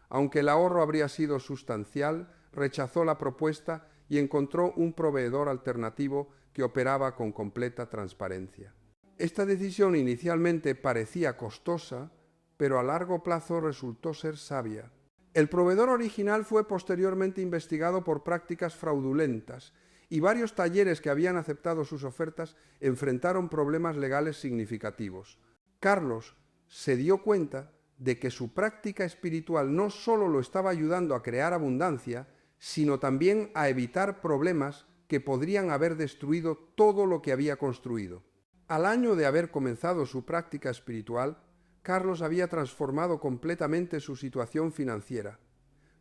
Aunque el ahorro habría sido sustancial, rechazó la propuesta y encontró un proveedor alternativo que operaba con completa transparencia. Esta decisión inicialmente parecía costosa, pero a largo plazo resultó ser sabia. El proveedor original fue posteriormente investigado por prácticas fraudulentas y varios talleres que habían aceptado sus ofertas enfrentaron problemas legales significativos. Carlos se dio cuenta de que su práctica espiritual no solo lo estaba ayudando a crear abundancia, sino también a evitar problemas que podrían haber destruido todo lo que había construido. Al año de haber comenzado su práctica espiritual, Carlos había transformado completamente su situación financiera,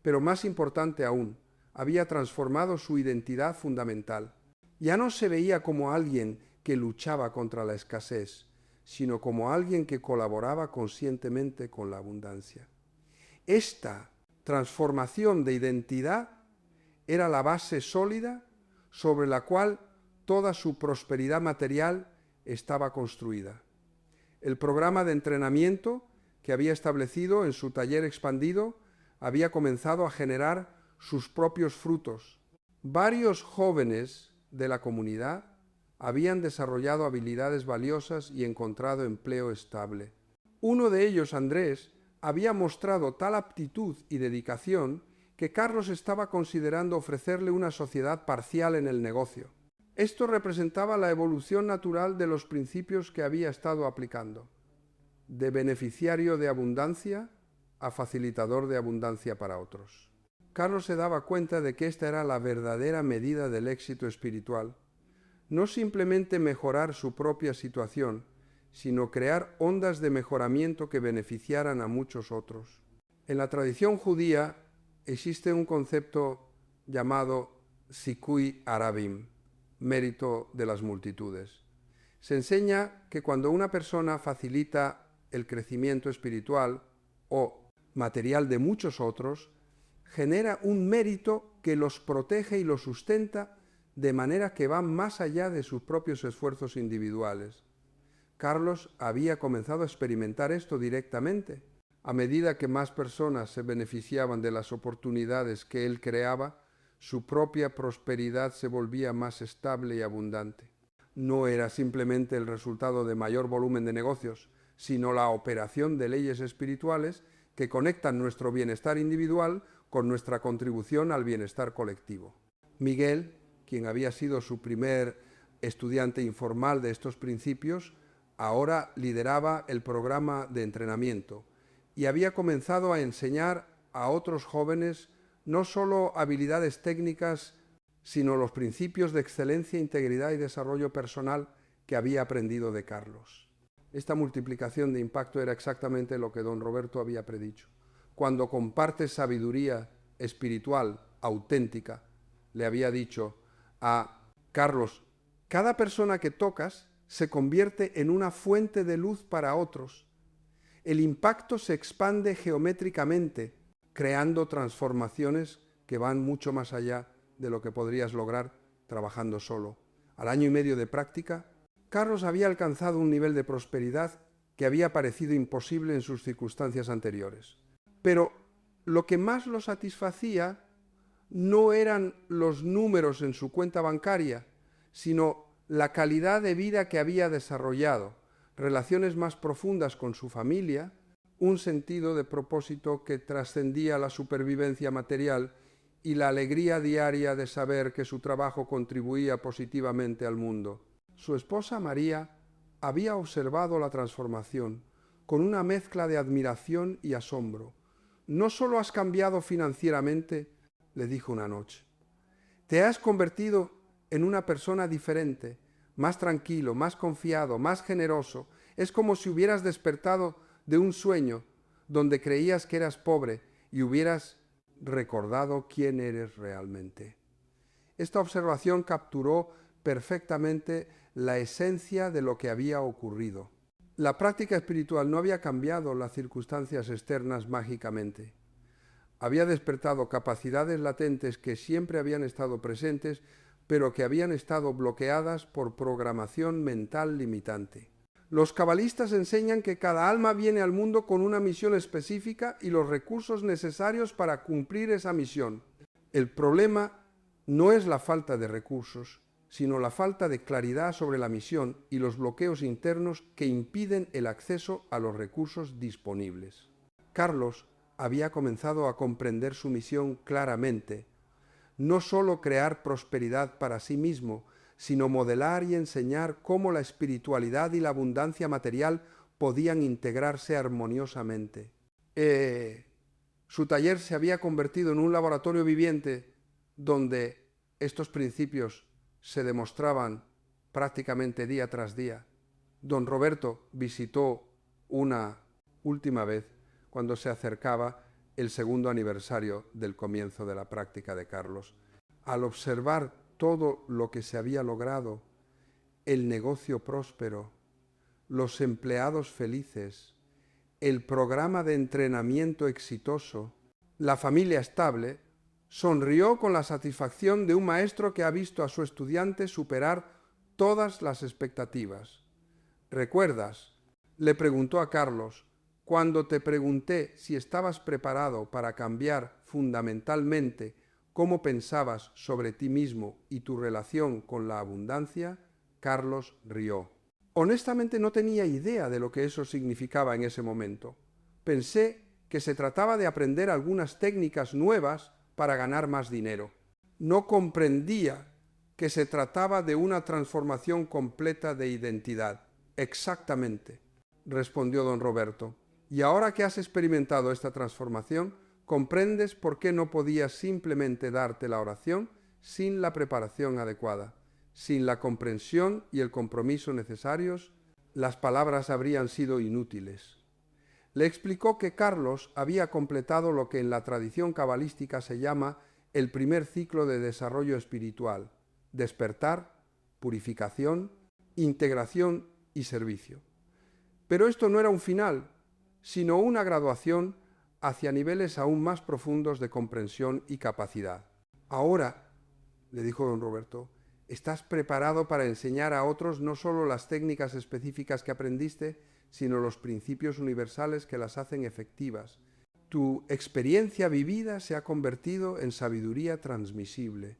pero más importante aún, había transformado su identidad fundamental. Ya no se veía como alguien que luchaba contra la escasez, sino como alguien que colaboraba conscientemente con la abundancia. Esta transformación de identidad era la base sólida sobre la cual toda su prosperidad material estaba construida. El programa de entrenamiento que había establecido en su taller expandido había comenzado a generar sus propios frutos. Varios jóvenes de la comunidad habían desarrollado habilidades valiosas y encontrado empleo estable. Uno de ellos, Andrés, había mostrado tal aptitud y dedicación que Carlos estaba considerando ofrecerle una sociedad parcial en el negocio. Esto representaba la evolución natural de los principios que había estado aplicando, de beneficiario de abundancia a facilitador de abundancia para otros. Carlos se daba cuenta de que esta era la verdadera medida del éxito espiritual, no simplemente mejorar su propia situación, sino crear ondas de mejoramiento que beneficiaran a muchos otros. En la tradición judía existe un concepto llamado Zikui Arabim, mérito de las multitudes. Se enseña que cuando una persona facilita el crecimiento espiritual o material de muchos otros, genera un mérito que los protege y los sustenta de manera que va más allá de sus propios esfuerzos individuales. Carlos había comenzado a experimentar esto directamente. A medida que más personas se beneficiaban de las oportunidades que él creaba, su propia prosperidad se volvía más estable y abundante. No era simplemente el resultado de mayor volumen de negocios, sino la operación de leyes espirituales que conectan nuestro bienestar individual con nuestra contribución al bienestar colectivo. Miguel, quien había sido su primer estudiante informal de estos principios, ahora lideraba el programa de entrenamiento y había comenzado a enseñar a otros jóvenes no solo habilidades técnicas, sino los principios de excelencia, integridad y desarrollo personal que había aprendido de Carlos. Esta multiplicación de impacto era exactamente lo que don Roberto había predicho. Cuando compartes sabiduría espiritual auténtica, le había dicho a Carlos, cada persona que tocas se convierte en una fuente de luz para otros. El impacto se expande geométricamente, creando transformaciones que van mucho más allá de lo que podrías lograr trabajando solo. Al año y medio de práctica, Carlos había alcanzado un nivel de prosperidad que había parecido imposible en sus circunstancias anteriores. Pero lo que más lo satisfacía no eran los números en su cuenta bancaria, sino la calidad de vida que había desarrollado, relaciones más profundas con su familia, un sentido de propósito que trascendía la supervivencia material y la alegría diaria de saber que su trabajo contribuía positivamente al mundo. Su esposa María había observado la transformación con una mezcla de admiración y asombro. «No solo has cambiado financieramente», le dijo una noche, «te has convertido en una persona diferente, más tranquilo, más confiado, más generoso. Es como si hubieras despertado de un sueño donde creías que eras pobre y hubieras recordado quién eres realmente». Esta observación capturó perfectamente la esencia de lo que había ocurrido. La práctica espiritual no había cambiado las circunstancias externas mágicamente. Había despertado capacidades latentes que siempre habían estado presentes, pero que habían estado bloqueadas por programación mental limitante. Los cabalistas enseñan que cada alma viene al mundo con una misión específica y los recursos necesarios para cumplir esa misión. El problema no es la falta de recursos, sino la falta de claridad sobre la misión y los bloqueos internos que impiden el acceso a los recursos disponibles. Carlos había comenzado a comprender su misión claramente, no solo crear prosperidad para sí mismo, sino modelar y enseñar cómo la espiritualidad y la abundancia material podían integrarse armoniosamente. Su taller se había convertido en un laboratorio viviente donde estos principios se demostraban prácticamente día tras día. Don Roberto visitó una última vez cuando se acercaba el segundo aniversario del comienzo de la práctica de Carlos. Al observar todo lo que se había logrado, el negocio próspero, los empleados felices, el programa de entrenamiento exitoso, la familia estable, sonrió con la satisfacción de un maestro que ha visto a su estudiante superar todas las expectativas. ¿Recuerdas?, le preguntó a Carlos, cuando te pregunté si estabas preparado para cambiar fundamentalmente cómo pensabas sobre ti mismo y tu relación con la abundancia. Carlos rió. Honestamente no tenía idea de lo que eso significaba en ese momento. Pensé que se trataba de aprender algunas técnicas nuevas para ganar más dinero. No comprendía que se trataba de una transformación completa de identidad. Exactamente, respondió don Roberto. Y ahora que has experimentado esta transformación, comprendes por qué no podías simplemente darte la oración sin la preparación adecuada. Sin la comprensión y el compromiso necesarios, las palabras habrían sido inútiles. Le explicó que Carlos había completado lo que en la tradición cabalística se llama el primer ciclo de desarrollo espiritual: despertar, purificación, integración y servicio. Pero esto no era un final, sino una graduación hacia niveles aún más profundos de comprensión y capacidad. Ahora, le dijo don Roberto, estás preparado para enseñar a otros no solo las técnicas específicas que aprendiste, sino los principios universales que las hacen efectivas. Tu experiencia vivida se ha convertido en sabiduría transmisible.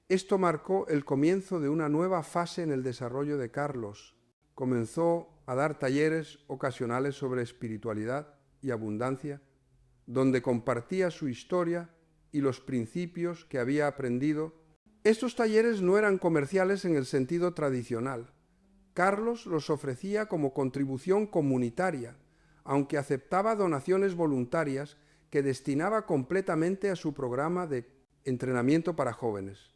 Esto marcó el comienzo de una nueva fase en el desarrollo de Carlos. Comenzó a dar talleres ocasionales sobre espiritualidad y abundancia, donde compartía su historia y los principios que había aprendido. Estos talleres no eran comerciales en el sentido tradicional. Carlos los ofrecía como contribución comunitaria, aunque aceptaba donaciones voluntarias que destinaba completamente a su programa de entrenamiento para jóvenes.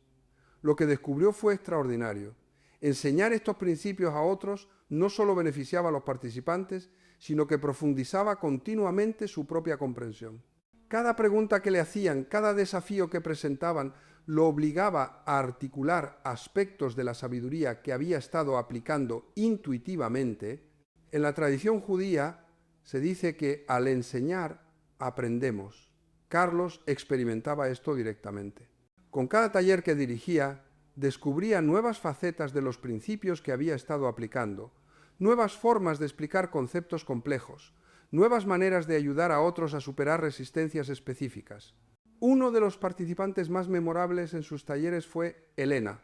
Lo que descubrió fue extraordinario. Enseñar estos principios a otros no solo beneficiaba a los participantes, sino que profundizaba continuamente su propia comprensión. Cada pregunta que le hacían, cada desafío que presentaban, lo obligaba a articular aspectos de la sabiduría que había estado aplicando intuitivamente. En la tradición judía se dice que al enseñar aprendemos. Carlos experimentaba esto directamente. Con cada taller que dirigía, descubría nuevas facetas de los principios que había estado aplicando, nuevas formas de explicar conceptos complejos, nuevas maneras de ayudar a otros a superar resistencias específicas. Uno de los participantes más memorables en sus talleres fue Elena,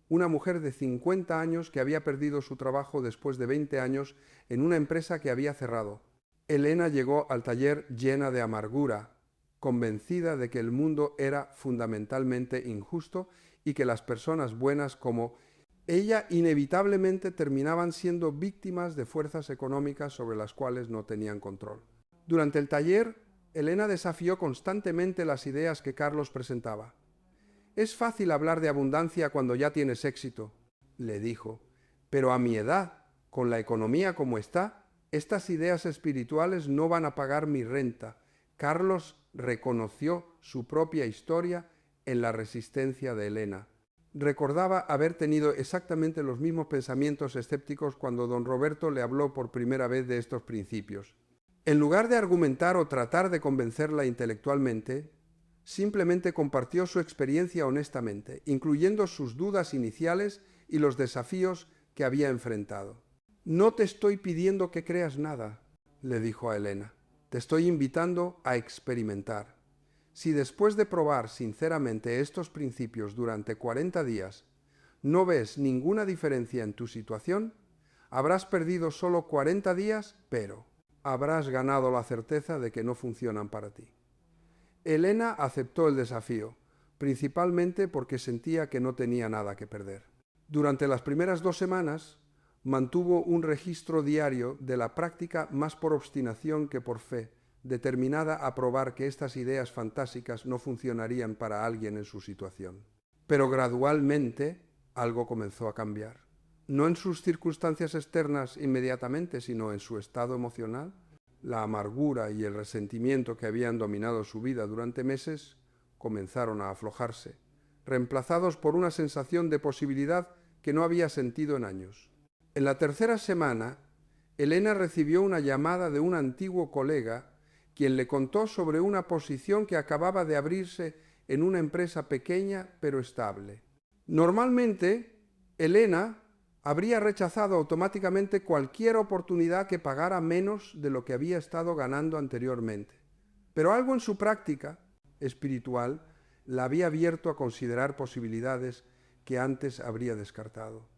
una mujer de 50 años que había perdido su trabajo después de 20 años en una empresa que había cerrado. Elena llegó al taller llena de amargura, convencida de que el mundo era fundamentalmente injusto y que las personas buenas como ella inevitablemente terminaban siendo víctimas de fuerzas económicas sobre las cuales no tenían control. Durante el taller, Elena desafió constantemente las ideas que Carlos presentaba. «Es fácil hablar de abundancia cuando ya tienes éxito», le dijo, «pero a mi edad, con la economía como está, estas ideas espirituales no van a pagar mi renta». Carlos reconoció su propia historia en la resistencia de Elena. Recordaba haber tenido exactamente los mismos pensamientos escépticos cuando don Roberto le habló por primera vez de estos principios. En lugar de argumentar o tratar de convencerla intelectualmente, simplemente compartió su experiencia honestamente, incluyendo sus dudas iniciales y los desafíos que había enfrentado. «No te estoy pidiendo que creas nada», le dijo a Elena. «Te estoy invitando a experimentar. Si después de probar sinceramente estos principios durante 40 días no ves ninguna diferencia en tu situación, habrás perdido solo 40 días, pero habrás ganado la certeza de que no funcionan para ti». Elena aceptó el desafío, principalmente porque sentía que no tenía nada que perder. Durante las primeras 2 semanas, mantuvo un registro diario de la práctica más por obstinación que por fe, determinada a probar que estas ideas fantásticas no funcionarían para alguien en su situación. Pero gradualmente algo comenzó a cambiar. no en sus circunstancias externas inmediatamente, sino en su estado emocional. La amargura y el resentimiento que habían dominado su vida durante meses comenzaron a aflojarse, reemplazados por una sensación de posibilidad que no había sentido en años. En la tercera semana, Elena recibió una llamada de un antiguo colega, quien le contó sobre una posición que acababa de abrirse en una empresa pequeña pero estable. Normalmente, Elena habría rechazado automáticamente cualquier oportunidad que pagara menos de lo que había estado ganando anteriormente. Pero algo en su práctica espiritual la había abierto a considerar posibilidades que antes habría descartado.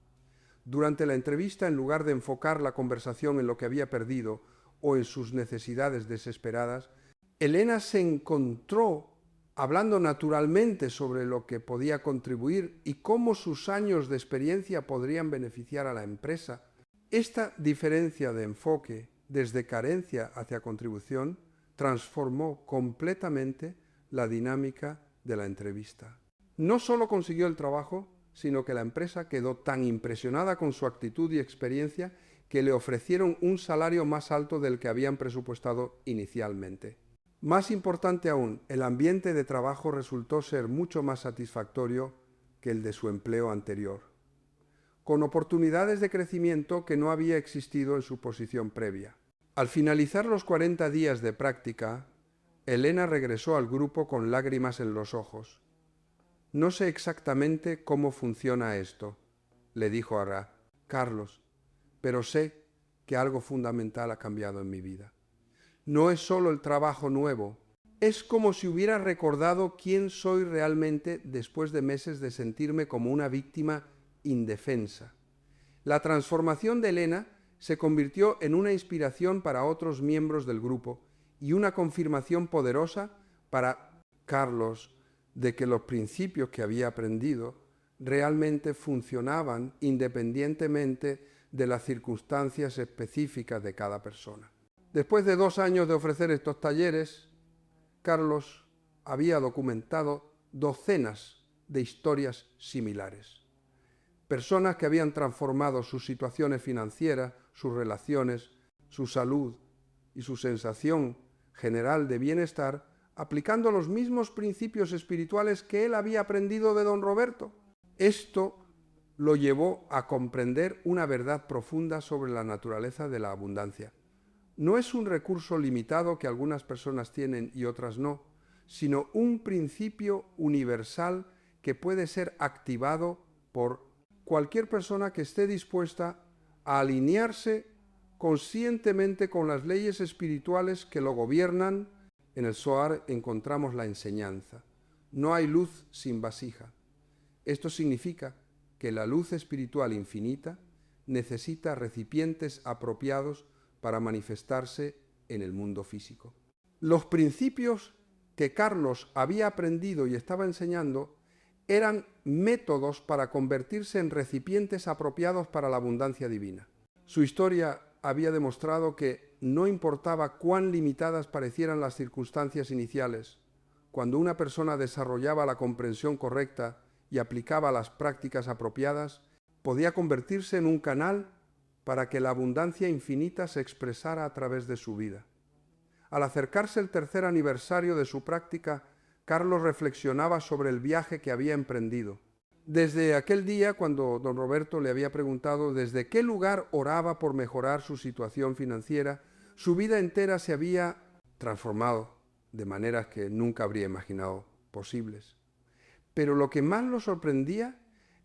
Durante la entrevista, en lugar de enfocar la conversación en lo que había perdido o en sus necesidades desesperadas, Elena se encontró hablando naturalmente sobre lo que podía contribuir y cómo sus años de experiencia podrían beneficiar a la empresa. Esta diferencia de enfoque desde carencia hacia contribución transformó completamente la dinámica de la entrevista. No solo consiguió el trabajo, sino que la empresa quedó tan impresionada con su actitud y experiencia que le ofrecieron un salario más alto del que habían presupuestado inicialmente. Más importante aún, el ambiente de trabajo resultó ser mucho más satisfactorio que el de su empleo anterior, con oportunidades de crecimiento que no había existido en su posición previa. Al finalizar los 40 días de práctica, Elena regresó al grupo con lágrimas en los ojos. «No sé exactamente cómo funciona esto», le dijo a Ra, «Carlos, pero sé que algo fundamental ha cambiado en mi vida. No es solo el trabajo nuevo, es como si hubiera recordado quién soy realmente después de meses de sentirme como una víctima indefensa». La transformación de Elena se convirtió en una inspiración para otros miembros del grupo y una confirmación poderosa para Carlos de que los principios que había aprendido realmente funcionaban independientemente de las circunstancias específicas de cada persona. Después de 2 años de ofrecer estos talleres, Carlos había documentado docenas de historias similares. Personas que habían transformado sus situaciones financieras, sus relaciones, su salud y su sensación general de bienestar aplicando los mismos principios espirituales que él había aprendido de don Roberto. Esto lo llevó a comprender una verdad profunda sobre la naturaleza de la abundancia. No es un recurso limitado que algunas personas tienen y otras no, sino un principio universal que puede ser activado por cualquier persona que esté dispuesta a alinearse conscientemente con las leyes espirituales que lo gobiernan. En el Zohar encontramos la enseñanza: no hay luz sin vasija. Esto significa que la luz espiritual infinita necesita recipientes apropiados para manifestarse en el mundo físico. Los principios que Carlos había aprendido y estaba enseñando eran métodos para convertirse en recipientes apropiados para la abundancia divina. Su historia había demostrado que no importaba cuán limitadas parecieran las circunstancias iniciales, cuando una persona desarrollaba la comprensión correcta y aplicaba las prácticas apropiadas, podía convertirse en un canal para que la abundancia infinita se expresara a través de su vida. Al acercarse el 3er aniversario de su práctica, Carlos reflexionaba sobre el viaje que había emprendido. Desde aquel día, cuando don Roberto le había preguntado desde qué lugar oraba por mejorar su situación financiera, su vida entera se había transformado de maneras que nunca habría imaginado posibles. Pero lo que más lo sorprendía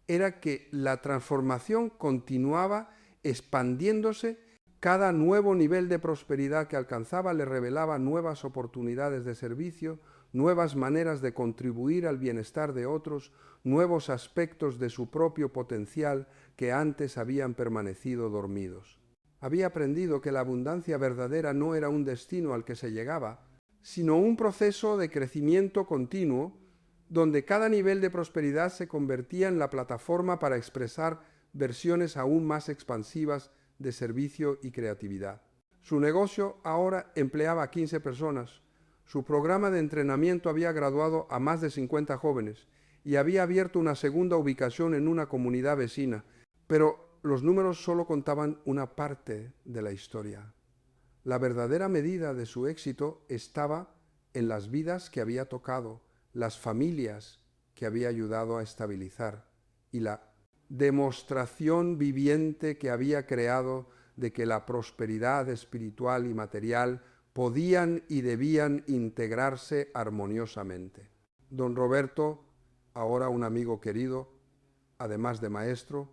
era que la transformación continuaba expandiéndose. Cada nuevo nivel de prosperidad que alcanzaba le revelaba nuevas oportunidades de servicio, nuevas maneras de contribuir al bienestar de otros, nuevos aspectos de su propio potencial que antes habían permanecido dormidos. Había aprendido que la abundancia verdadera no era un destino al que se llegaba, sino un proceso de crecimiento continuo, donde cada nivel de prosperidad se convertía en la plataforma para expresar versiones aún más expansivas de servicio y creatividad. Su negocio ahora empleaba a 15 personas. Su programa de entrenamiento había graduado a más de 50 jóvenes y había abierto una segunda ubicación en una comunidad vecina. Pero los números solo contaban una parte de la historia. La verdadera medida de su éxito estaba en las vidas que había tocado, las familias que había ayudado a estabilizar y la demostración viviente que había creado de que la prosperidad espiritual y material podían y debían integrarse armoniosamente. Don Roberto, ahora un amigo querido, además de maestro,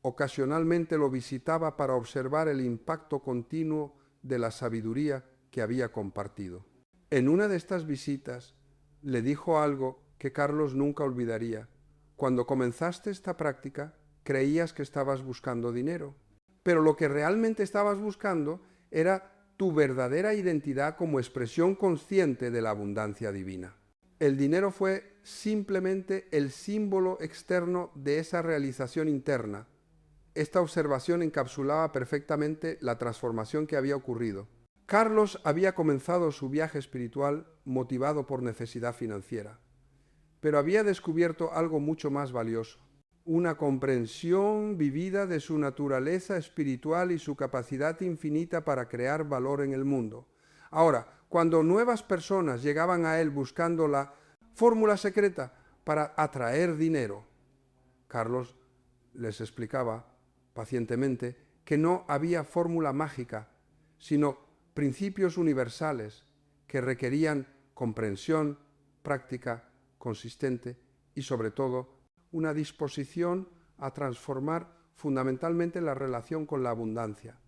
ocasionalmente lo visitaba para observar el impacto continuo de la sabiduría que había compartido. En una de estas visitas le dijo algo que Carlos nunca olvidaría. Cuando comenzaste esta práctica, creías que estabas buscando dinero, pero lo que realmente estabas buscando era tu verdadera identidad como expresión consciente de la abundancia divina. El dinero fue simplemente el símbolo externo de esa realización interna. Esta observación encapsulaba perfectamente la transformación que había ocurrido. Carlos había comenzado su viaje espiritual motivado por necesidad financiera, pero había descubierto algo mucho más valioso, una comprensión vivida de su naturaleza espiritual y su capacidad infinita para crear valor en el mundo. Ahora, cuando nuevas personas llegaban a él buscando la fórmula secreta para atraer dinero, Carlos les explicaba pacientemente que no había fórmula mágica, sino principios universales que requerían comprensión, práctica consistente y, sobre todo, una disposición a transformar fundamentalmente la relación con la abundancia.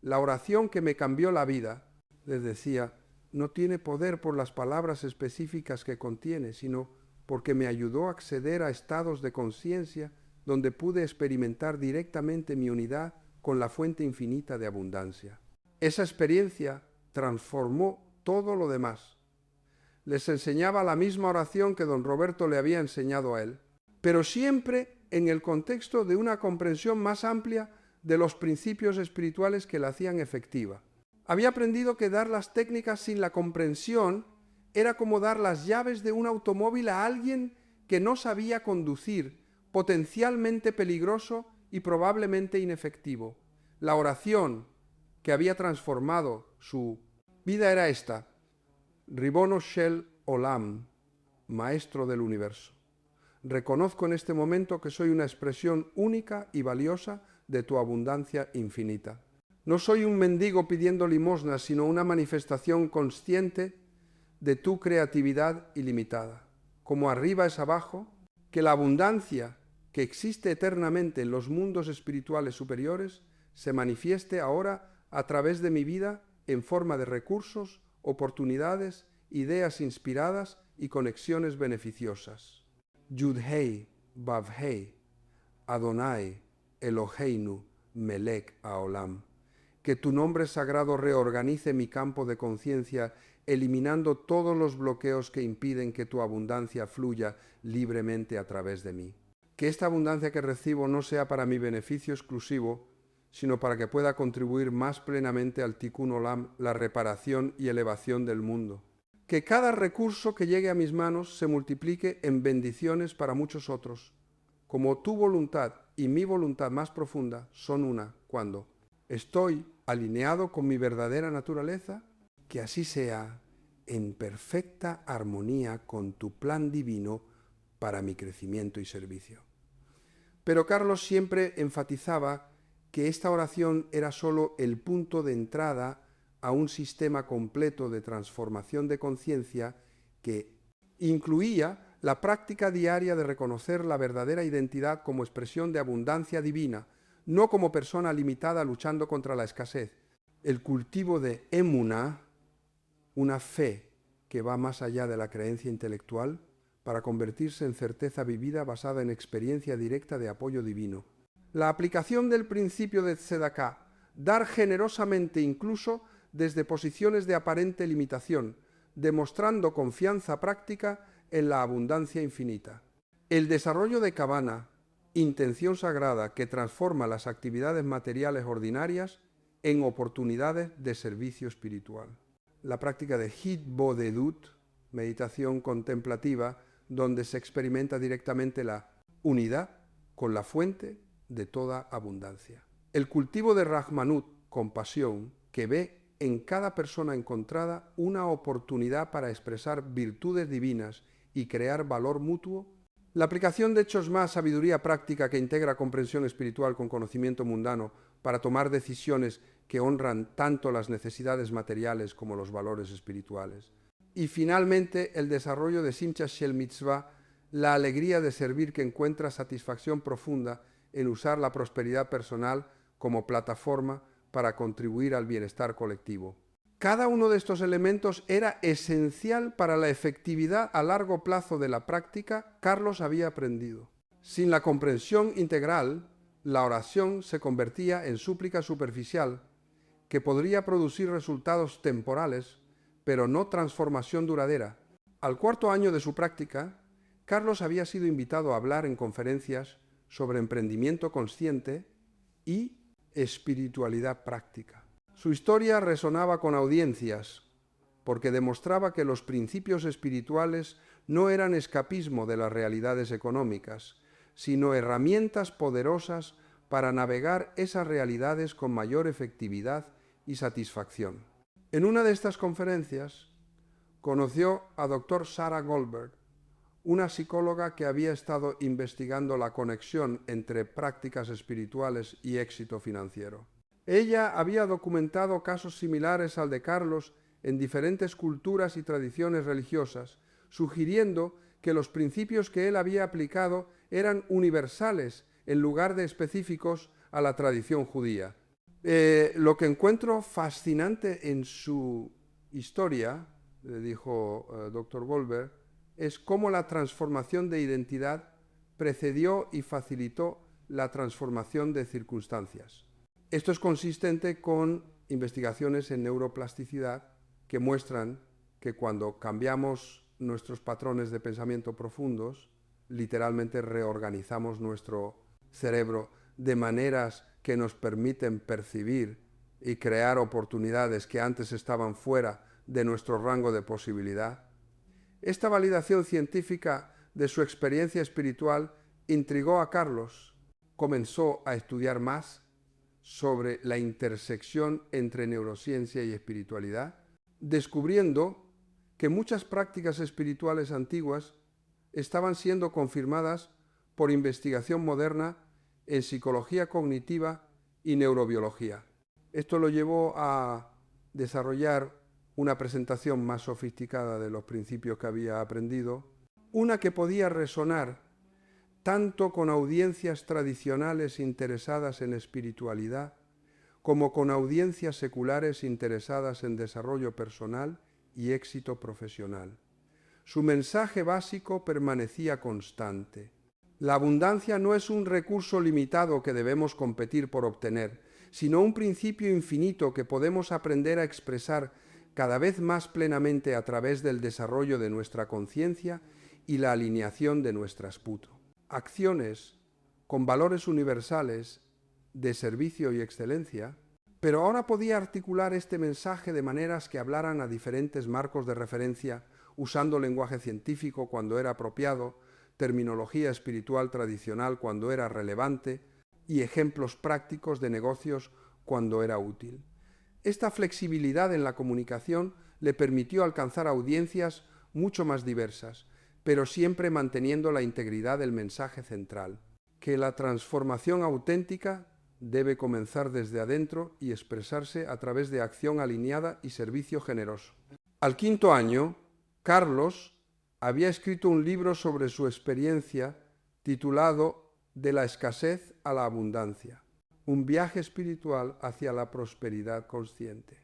La oración que me cambió la vida, les decía, no tiene poder por las palabras específicas que contiene, sino porque me ayudó a acceder a estados de conciencia donde pude experimentar directamente mi unidad con la fuente infinita de abundancia. Esa experiencia transformó todo lo demás. Les enseñaba la misma oración que don Roberto le había enseñado a él, pero siempre en el contexto de una comprensión más amplia de los principios espirituales que la hacían efectiva. Había aprendido que dar las técnicas sin la comprensión era como dar las llaves de un automóvil a alguien que no sabía conducir, potencialmente peligroso y probablemente inefectivo. La oración que había transformado su vida era esta: Ribono Shel Olam, Maestro del Universo. Reconozco en este momento que soy una expresión única y valiosa de tu abundancia infinita. No soy un mendigo pidiendo limosnas, sino una manifestación consciente de tu creatividad ilimitada. Como arriba es abajo, que la abundancia que existe eternamente en los mundos espirituales superiores se manifieste ahora a través de mi vida en forma de recursos, oportunidades, ideas inspiradas y conexiones beneficiosas. Yud-Hei, Vav-Hei, Adonai, Eloheinu, Melech Haolam. Que tu nombre sagrado reorganice mi campo de conciencia, eliminando todos los bloqueos que impiden que tu abundancia fluya libremente a través de mí. Que esta abundancia que recibo no sea para mi beneficio exclusivo, sino para que pueda contribuir más plenamente al Tikkun Olam, la reparación y elevación del mundo. Que cada recurso que llegue a mis manos se multiplique en bendiciones para muchos otros, como tu voluntad y mi voluntad más profunda son una cuando estoy alineado con mi verdadera naturaleza, que así sea en perfecta armonía con tu plan divino para mi crecimiento y servicio. Pero Carlos siempre enfatizaba que esta oración era sólo el punto de entrada a un sistema completo de transformación de conciencia que incluía la práctica diaria de reconocer la verdadera identidad como expresión de abundancia divina, no como persona limitada luchando contra la escasez. El cultivo de emuná, una fe que va más allá de la creencia intelectual, para convertirse en certeza vivida basada en experiencia directa de apoyo divino. La aplicación del principio de Tzedaká, dar generosamente incluso desde posiciones de aparente limitación, demostrando confianza práctica en la abundancia infinita. El desarrollo de Kavana, intención sagrada que transforma las actividades materiales ordinarias en oportunidades de servicio espiritual. La práctica de Hitbodedut, meditación contemplativa, donde se experimenta directamente la unidad con la fuente de toda abundancia. El cultivo de Rahmanut, compasión, que ve en cada persona encontrada una oportunidad para expresar virtudes divinas y crear valor mutuo. La aplicación de hechos más sabiduría práctica que integra comprensión espiritual con conocimiento mundano para tomar decisiones que honran tanto las necesidades materiales como los valores espirituales. Y finalmente el desarrollo de Simcha Shel Mitzvah, la alegría de servir que encuentra satisfacción profunda en usar la prosperidad personal como plataforma para contribuir al bienestar colectivo. Cada uno de estos elementos era esencial para la efectividad a largo plazo de la práctica. Carlos había aprendido. Sin la comprensión integral, la oración se convertía en súplica superficial que podría producir resultados temporales, pero no transformación duradera. Al cuarto año de su práctica, Carlos había sido invitado a hablar en conferencias sobre emprendimiento consciente y espiritualidad práctica. Su historia resonaba con audiencias porque demostraba que los principios espirituales no eran escapismo de las realidades económicas, sino herramientas poderosas para navegar esas realidades con mayor efectividad y satisfacción. En una de estas conferencias conoció a Dr. Sarah Goldberg, una psicóloga que había estado investigando la conexión entre prácticas espirituales y éxito financiero. Ella había documentado casos similares al de Carlos en diferentes culturas y tradiciones religiosas, sugiriendo que los principios que él había aplicado eran universales en lugar de específicos a la tradición judía. Lo que encuentro fascinante en su historia, le dijo Dr. Goldberg, es cómo la transformación de identidad precedió y facilitó la transformación de circunstancias. Esto es consistente con investigaciones en neuroplasticidad que muestran que cuando cambiamos nuestros patrones de pensamiento profundos, literalmente reorganizamos nuestro cerebro de maneras que nos permiten percibir y crear oportunidades que antes estaban fuera de nuestro rango de posibilidad. Esta validación científica de su experiencia espiritual intrigó a Carlos. Comenzó a estudiar más sobre la intersección entre neurociencia y espiritualidad, descubriendo que muchas prácticas espirituales antiguas estaban siendo confirmadas por investigación moderna en psicología cognitiva y neurobiología. Esto lo llevó a desarrollar una presentación más sofisticada de los principios que había aprendido, una que podía resonar tanto con audiencias tradicionales interesadas en espiritualidad, como con audiencias seculares interesadas en desarrollo personal y éxito profesional. Su mensaje básico permanecía constante. La abundancia no es un recurso limitado que debemos competir por obtener, sino un principio infinito que podemos aprender a expresar cada vez más plenamente a través del desarrollo de nuestra conciencia y la alineación de nuestras puto. Acciones con valores universales de servicio y excelencia, pero ahora podía articular este mensaje de maneras que hablaran a diferentes marcos de referencia, usando lenguaje científico cuando era apropiado, terminología espiritual tradicional cuando era relevante y ejemplos prácticos de negocios cuando era útil. Esta flexibilidad en la comunicación le permitió alcanzar audiencias mucho más diversas, pero siempre manteniendo la integridad del mensaje central, que la transformación auténtica debe comenzar desde adentro y expresarse a través de acción alineada y servicio generoso. Al quinto año, Carlos había escrito un libro sobre su experiencia titulado De la escasez a la abundancia, un viaje espiritual hacia la prosperidad consciente.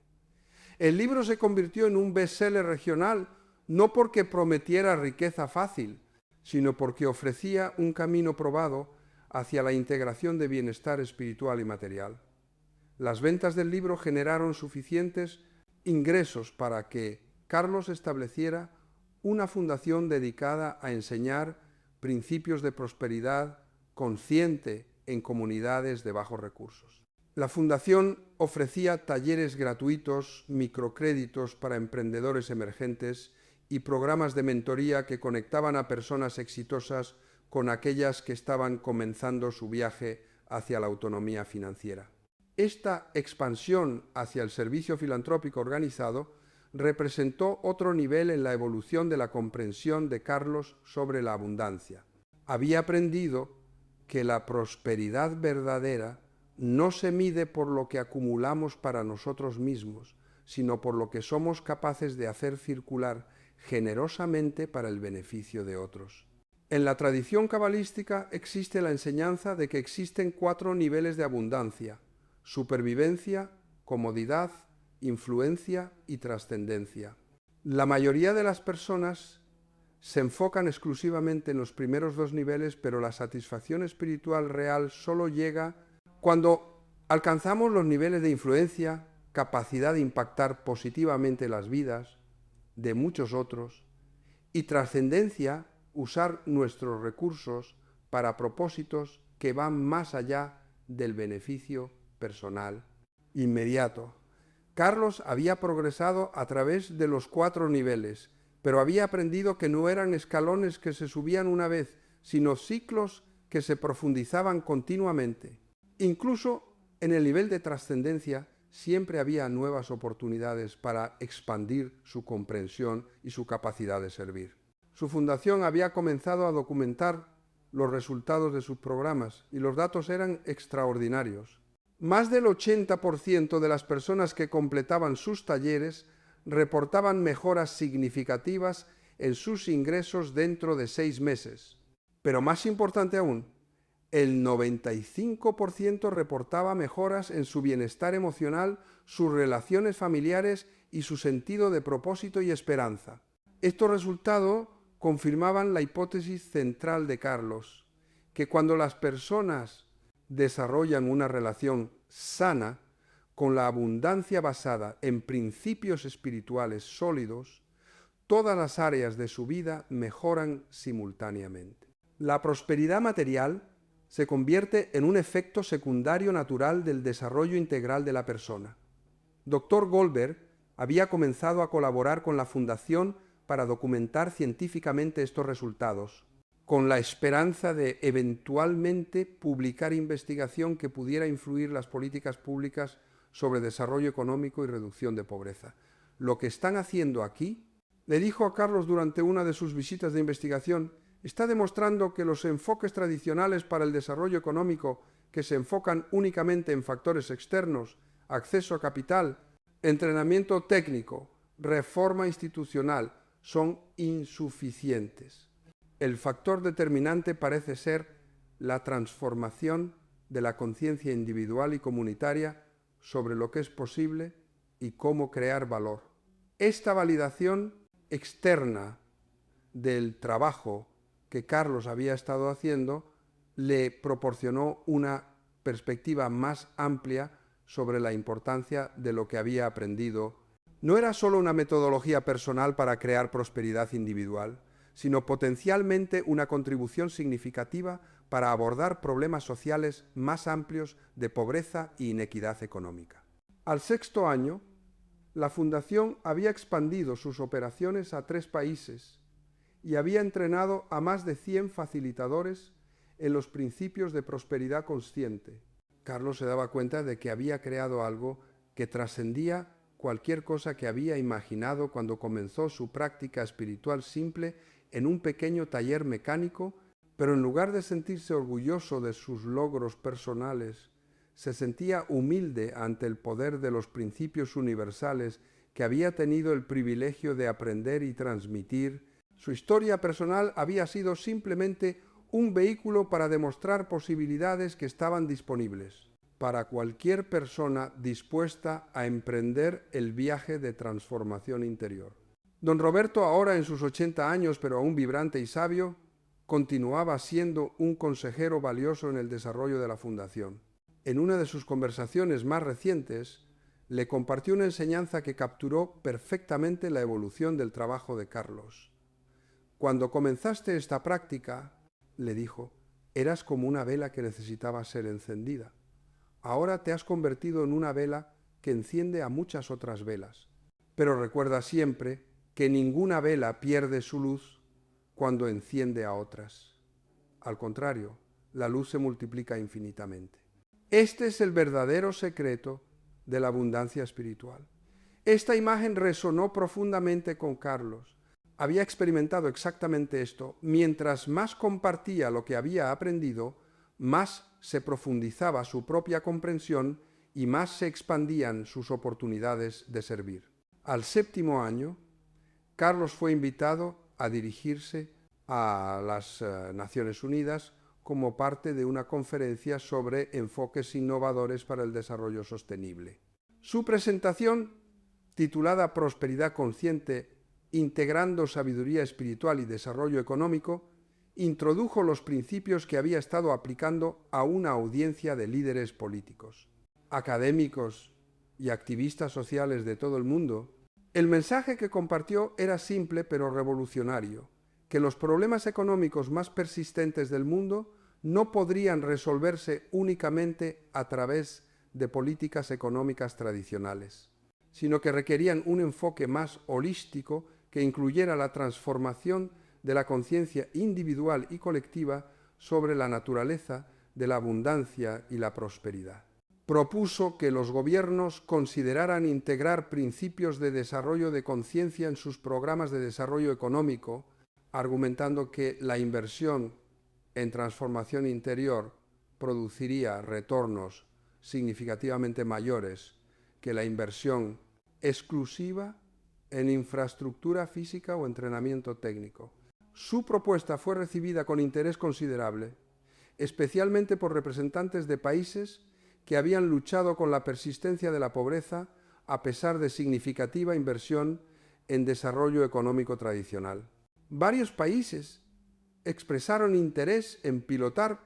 El libro se convirtió en un bestseller regional no porque prometiera riqueza fácil, sino porque ofrecía un camino probado hacia la integración de bienestar espiritual y material. Las ventas del libro generaron suficientes ingresos para que Carlos estableciera una fundación dedicada a enseñar principios de prosperidad consciente en comunidades de bajos recursos. La fundación ofrecía talleres gratuitos, microcréditos para emprendedores emergentes y programas de mentoría que conectaban a personas exitosas con aquellas que estaban comenzando su viaje hacia la autonomía financiera. Esta expansión hacia el servicio filantrópico organizado representó otro nivel en la evolución de la comprensión de Carlos sobre la abundancia. Había aprendido que la prosperidad verdadera no se mide por lo que acumulamos para nosotros mismos, sino por lo que somos capaces de hacer circular generosamente para el beneficio de otros. En la tradición cabalística existe la enseñanza de que existen 4 niveles de abundancia: supervivencia, comodidad, influencia y trascendencia. La mayoría de las personas se enfocan exclusivamente en los primeros 2 niveles, pero la satisfacción espiritual real solo llega cuando alcanzamos los niveles de influencia, capacidad de impactar positivamente las vidas de muchos otros, y trascendencia, usar nuestros recursos para propósitos que van más allá del beneficio personal inmediato. Carlos había progresado a través de los 4 niveles, pero había aprendido que no eran escalones que se subían una vez, sino ciclos que se profundizaban continuamente. Incluso en el nivel de trascendencia siempre había nuevas oportunidades para expandir su comprensión y su capacidad de servir. Su fundación había comenzado a documentar los resultados de sus programas y los datos eran extraordinarios. Más del 80% de las personas que completaban sus talleres reportaban mejoras significativas en sus ingresos dentro de 6 meses. Pero más importante aún, el 95% reportaba mejoras en su bienestar emocional, sus relaciones familiares y su sentido de propósito y esperanza. Estos resultados confirmaban la hipótesis central de Carlos, que cuando las personas desarrollan una relación sana con la abundancia basada en principios espirituales sólidos, todas las áreas de su vida mejoran simultáneamente. La prosperidad material se convierte en un efecto secundario natural del desarrollo integral de la persona. Dr. Goldberg había comenzado a colaborar con la Fundación para documentar científicamente estos resultados, con la esperanza de eventualmente publicar investigación que pudiera influir las políticas públicas sobre desarrollo económico y reducción de pobreza. Lo que están haciendo aquí, le dijo a Carlos durante una de sus visitas de investigación, está demostrando que los enfoques tradicionales para el desarrollo económico, que se enfocan únicamente en factores externos, acceso a capital, entrenamiento técnico, reforma institucional, son insuficientes. El factor determinante parece ser la transformación de la conciencia individual y comunitaria sobre lo que es posible y cómo crear valor. Esta validación externa del trabajo que Carlos había estado haciendo le proporcionó una perspectiva más amplia sobre la importancia de lo que había aprendido. No era solo una metodología personal para crear prosperidad individual, sino potencialmente una contribución significativa para abordar problemas sociales más amplios de pobreza e inequidad económica. Al 6º año, la Fundación había expandido sus operaciones a 3 países y había entrenado a más de 100 facilitadores en los principios de prosperidad consciente. Carlos se daba cuenta de que había creado algo que trascendía cualquier cosa que había imaginado cuando comenzó su práctica espiritual simple en un pequeño taller mecánico, pero en lugar de sentirse orgulloso de sus logros personales, se sentía humilde ante el poder de los principios universales que había tenido el privilegio de aprender y transmitir. Su historia personal había sido simplemente un vehículo para demostrar posibilidades que estaban disponibles para cualquier persona dispuesta a emprender el viaje de transformación interior. Don Roberto, ahora en sus 80 años, pero aún vibrante y sabio, continuaba siendo un consejero valioso en el desarrollo de la Fundación. En una de sus conversaciones más recientes, le compartió una enseñanza que capturó perfectamente la evolución del trabajo de Carlos. Cuando comenzaste esta práctica, le dijo, eras como una vela que necesitaba ser encendida. Ahora te has convertido en una vela que enciende a muchas otras velas. Pero recuerda siempre que ninguna vela pierde su luz cuando enciende a otras. Al contrario, la luz se multiplica infinitamente. Este es el verdadero secreto de la abundancia espiritual. Esta imagen resonó profundamente con Carlos. Había experimentado exactamente esto. Mientras más compartía lo que había aprendido, más se profundizaba su propia comprensión y más se expandían sus oportunidades de servir. Al 7º año, Carlos fue invitado a dirigirse a las Naciones Unidas como parte de una conferencia sobre enfoques innovadores para el desarrollo sostenible. Su presentación, titulada Prosperidad Consciente, integrando sabiduría espiritual y desarrollo económico, introdujo los principios que había estado aplicando a una audiencia de líderes políticos, académicos y activistas sociales de todo el mundo. El mensaje que compartió era simple pero revolucionario, que los problemas económicos más persistentes del mundo no podrían resolverse únicamente a través de políticas económicas tradicionales, sino que requerían un enfoque más holístico que incluyera la transformación de la conciencia individual y colectiva sobre la naturaleza de la abundancia y la prosperidad. Propuso que los gobiernos consideraran integrar principios de desarrollo de conciencia en sus programas de desarrollo económico, argumentando que la inversión en transformación interior produciría retornos significativamente mayores que la inversión exclusiva en infraestructura física o entrenamiento técnico. Su propuesta fue recibida con interés considerable, especialmente por representantes de países que habían luchado con la persistencia de la pobreza a pesar de significativa inversión en desarrollo económico tradicional. Varios países expresaron interés en pilotar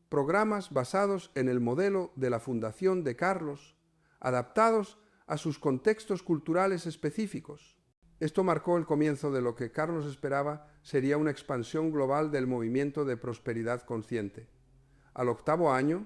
programas basados en el modelo de la Fundación de Carlos, adaptados a sus contextos culturales específicos. Esto marcó el comienzo de lo que Carlos esperaba sería una expansión global del movimiento de prosperidad consciente. Al 8º año,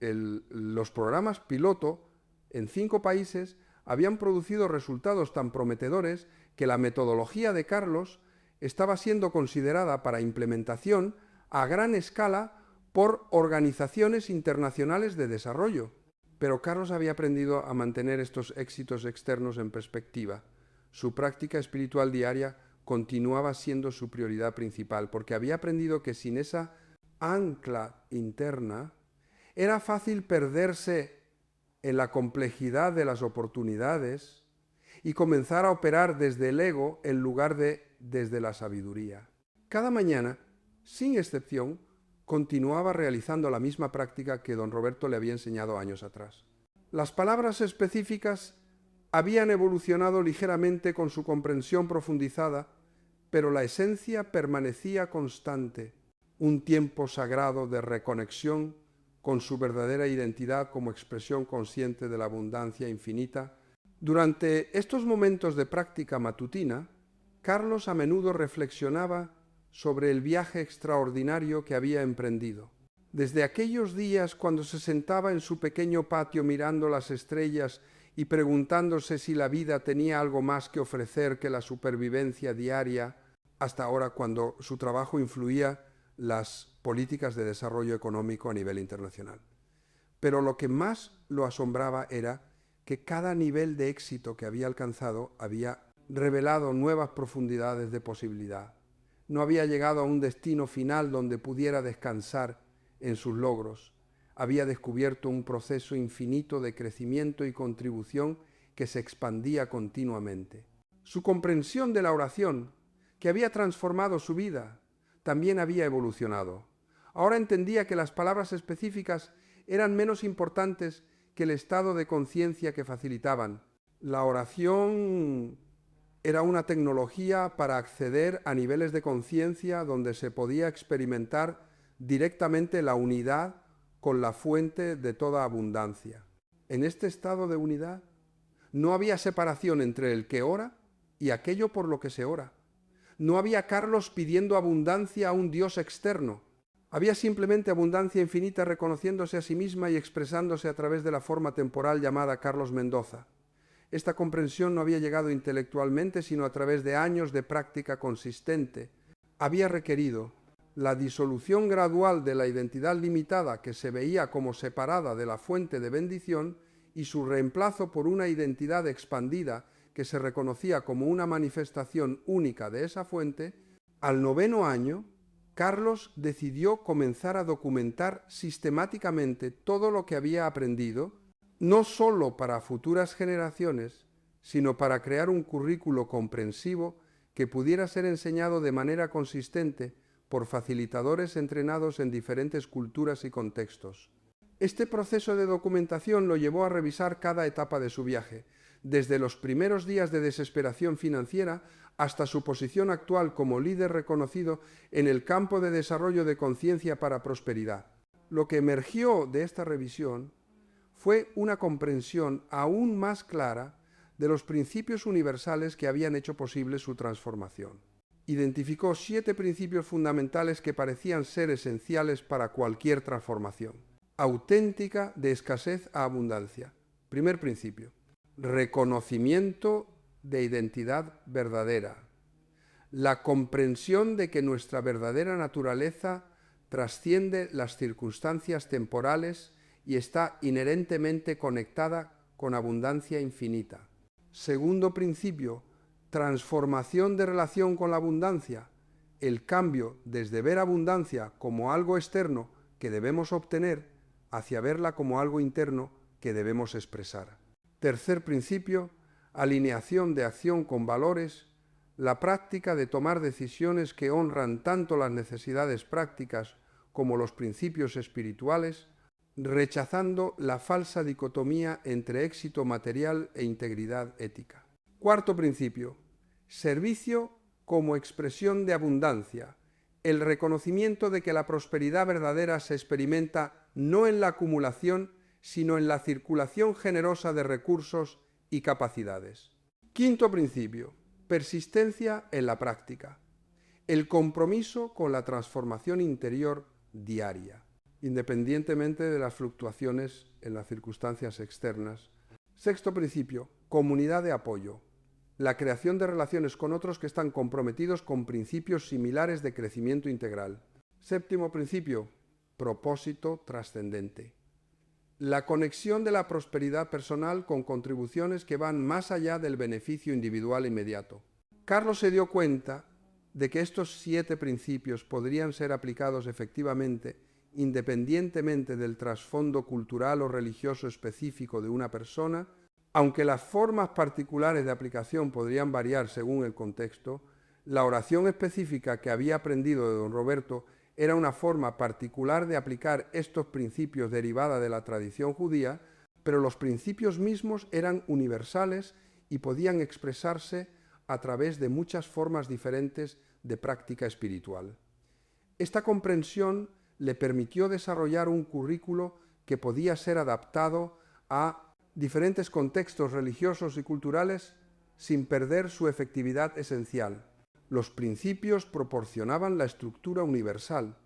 los programas piloto en 5 países habían producido resultados tan prometedores que la metodología de Carlos estaba siendo considerada para implementación a gran escala por organizaciones internacionales de desarrollo. Pero Carlos había aprendido a mantener estos éxitos externos en perspectiva. Su práctica espiritual diaria continuaba siendo su prioridad principal, porque había aprendido que sin esa ancla interna era fácil perderse en la complejidad de las oportunidades y comenzar a operar desde el ego en lugar de desde la sabiduría. Cada mañana, sin excepción, continuaba realizando la misma práctica que don Roberto le había enseñado años atrás. Las palabras específicas habían evolucionado ligeramente con su comprensión profundizada, pero la esencia permanecía constante, un tiempo sagrado de reconexión con su verdadera identidad como expresión consciente de la abundancia infinita. Durante estos momentos de práctica matutina, Carlos a menudo reflexionaba sobre el viaje extraordinario que había emprendido. Desde aquellos días cuando se sentaba en su pequeño patio mirando las estrellas y preguntándose si la vida tenía algo más que ofrecer que la supervivencia diaria, hasta ahora cuando su trabajo influía las políticas de desarrollo económico a nivel internacional. Pero lo que más lo asombraba era que cada nivel de éxito que había alcanzado había revelado nuevas profundidades de posibilidad. No había llegado a un destino final donde pudiera descansar en sus logros. Había descubierto un proceso infinito de crecimiento y contribución que se expandía continuamente. Su comprensión de la oración, que había transformado su vida, también había evolucionado. Ahora entendía que las palabras específicas eran menos importantes que el estado de conciencia que facilitaban. La oración era una tecnología para acceder a niveles de conciencia donde se podía experimentar directamente la unidad con la fuente de toda abundancia. En este estado de unidad no había separación entre el que ora y aquello por lo que se ora. No había Carlos pidiendo abundancia a un Dios externo. Había simplemente abundancia infinita reconociéndose a sí misma y expresándose a través de la forma temporal llamada Carlos Mendoza. Esta comprensión no había llegado intelectualmente, sino a través de años de práctica consistente. Había requerido la disolución gradual de la identidad limitada que se veía como separada de la fuente de bendición y su reemplazo por una identidad expandida que se reconocía como una manifestación única de esa fuente, al 9º año, Carlos decidió comenzar a documentar sistemáticamente todo lo que había aprendido, no sólo para futuras generaciones, sino para crear un currículo comprensivo que pudiera ser enseñado de manera consistente por facilitadores entrenados en diferentes culturas y contextos. Este proceso de documentación lo llevó a revisar cada etapa de su viaje, desde los primeros días de desesperación financiera hasta su posición actual como líder reconocido en el campo de desarrollo de conciencia para prosperidad. Lo que emergió de esta revisión fue una comprensión aún más clara de los principios universales que habían hecho posible su transformación. Identificó 7 principios fundamentales que parecían ser esenciales para cualquier transformación. Auténtica de escasez a abundancia. Primer principio. Reconocimiento de identidad verdadera. La comprensión de que nuestra verdadera naturaleza trasciende las circunstancias temporales y está inherentemente conectada con abundancia infinita. Segundo principio, transformación de relación con la abundancia. El cambio desde ver abundancia como algo externo que debemos obtener hacia verla como algo interno que debemos expresar. Tercer principio, alineación de acción con valores, la práctica de tomar decisiones que honran tanto las necesidades prácticas como los principios espirituales, rechazando la falsa dicotomía entre éxito material e integridad ética. Cuarto principio, servicio como expresión de abundancia, el reconocimiento de que la prosperidad verdadera se experimenta no en la acumulación, sino en la circulación generosa de recursos y capacidades. Quinto principio, persistencia en la práctica, el compromiso con la transformación interior diaria, independientemente de las fluctuaciones en las circunstancias externas. Sexto principio, comunidad de apoyo, la creación de relaciones con otros que están comprometidos con principios similares de crecimiento integral. Séptimo principio, propósito trascendente, la conexión de la prosperidad personal con contribuciones que van más allá del beneficio individual inmediato. Carlos se dio cuenta de que estos 7 principios podrían ser aplicados efectivamente independientemente del trasfondo cultural o religioso específico de una persona, aunque las formas particulares de aplicación podrían variar según el contexto. La oración específica que había aprendido de don Roberto era una forma particular de aplicar estos principios derivada de la tradición judía, pero los principios mismos eran universales y podían expresarse a través de muchas formas diferentes de práctica espiritual. Esta comprensión le permitió desarrollar un currículo que podía ser adaptado a diferentes contextos religiosos y culturales sin perder su efectividad esencial. Los principios proporcionaban la estructura universal,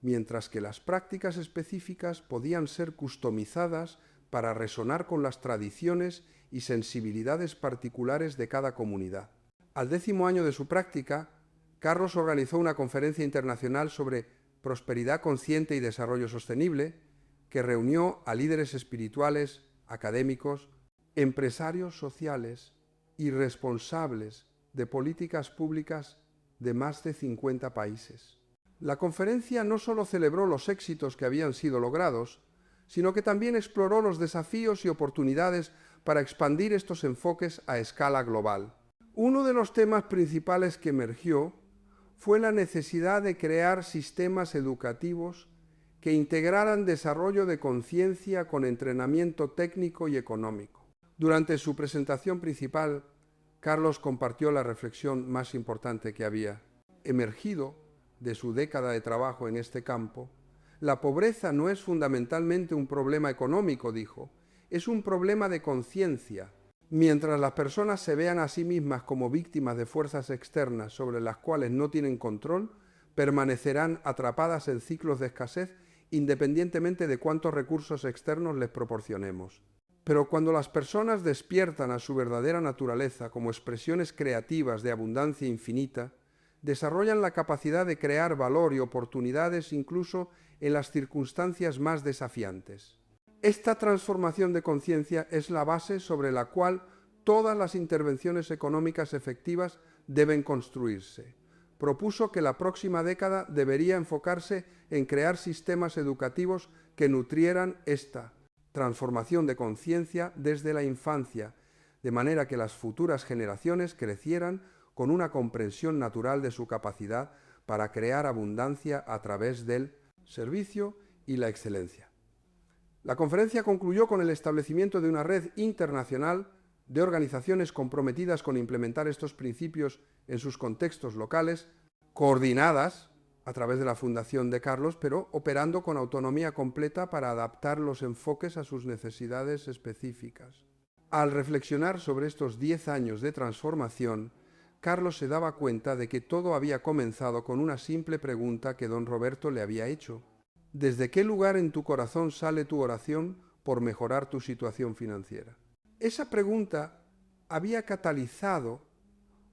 mientras que las prácticas específicas podían ser customizadas para resonar con las tradiciones y sensibilidades particulares de cada comunidad. Al 10º año de su práctica, Carlos organizó una conferencia internacional sobre prosperidad consciente y desarrollo sostenible, que reunió a líderes espirituales, académicos, empresarios sociales y responsables de políticas públicas de más de 50 países. La conferencia no solo celebró los éxitos que habían sido logrados, sino que también exploró los desafíos y oportunidades para expandir estos enfoques a escala global. Uno de los temas principales que emergió fue la necesidad de crear sistemas educativos que integraran desarrollo de conciencia con entrenamiento técnico y económico. Durante su presentación principal, Carlos compartió la reflexión más importante que había emergido de su década de trabajo en este campo. La pobreza no es fundamentalmente un problema económico, dijo, es un problema de conciencia. Mientras las personas se vean a sí mismas como víctimas de fuerzas externas sobre las cuales no tienen control, permanecerán atrapadas en ciclos de escasez independientemente de cuántos recursos externos les proporcionemos. Pero cuando las personas despiertan a su verdadera naturaleza como expresiones creativas de abundancia infinita, desarrollan la capacidad de crear valor y oportunidades incluso en las circunstancias más desafiantes. Esta transformación de conciencia es la base sobre la cual todas las intervenciones económicas efectivas deben construirse. Propuso que la próxima década debería enfocarse en crear sistemas educativos que nutrieran esta transformación de conciencia desde la infancia, de manera que las futuras generaciones crecieran con una comprensión natural de su capacidad para crear abundancia a través del servicio y la excelencia. La conferencia concluyó con el establecimiento de una red internacional de organizaciones comprometidas con implementar estos principios en sus contextos locales, coordinadas a través de la Fundación de Carlos, pero operando con autonomía completa para adaptar los enfoques a sus necesidades específicas. Al reflexionar sobre estos 10 años de transformación, Carlos se daba cuenta de que todo había comenzado con una simple pregunta que don Roberto le había hecho. ¿Desde qué lugar en tu corazón sale tu oración por mejorar tu situación financiera? Esa pregunta había catalizado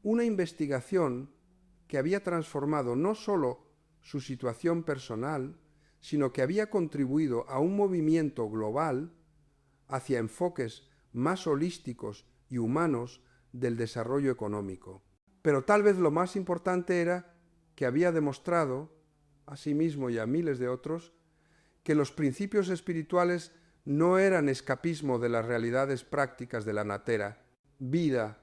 una investigación que había transformado no solo su situación personal, sino que había contribuido a un movimiento global hacia enfoques más holísticos y humanos del desarrollo económico. Pero tal vez lo más importante era que había demostrado, a sí mismo y a miles de otros, que los principios espirituales no eran escapismo de las realidades prácticas de la natera, vida,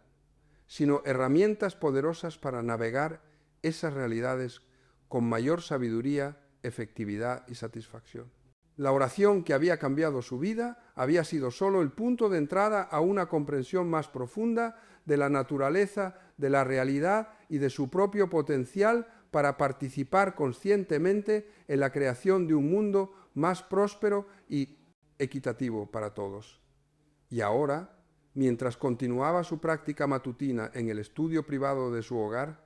sino herramientas poderosas para navegar esas realidades con mayor sabiduría, efectividad y satisfacción. La oración que había cambiado su vida había sido solo el punto de entrada a una comprensión más profunda de la naturaleza, de la realidad y de su propio potencial para participar conscientemente en la creación de un mundo más próspero y equitativo para todos. Y ahora, mientras continuaba su práctica matutina en el estudio privado de su hogar,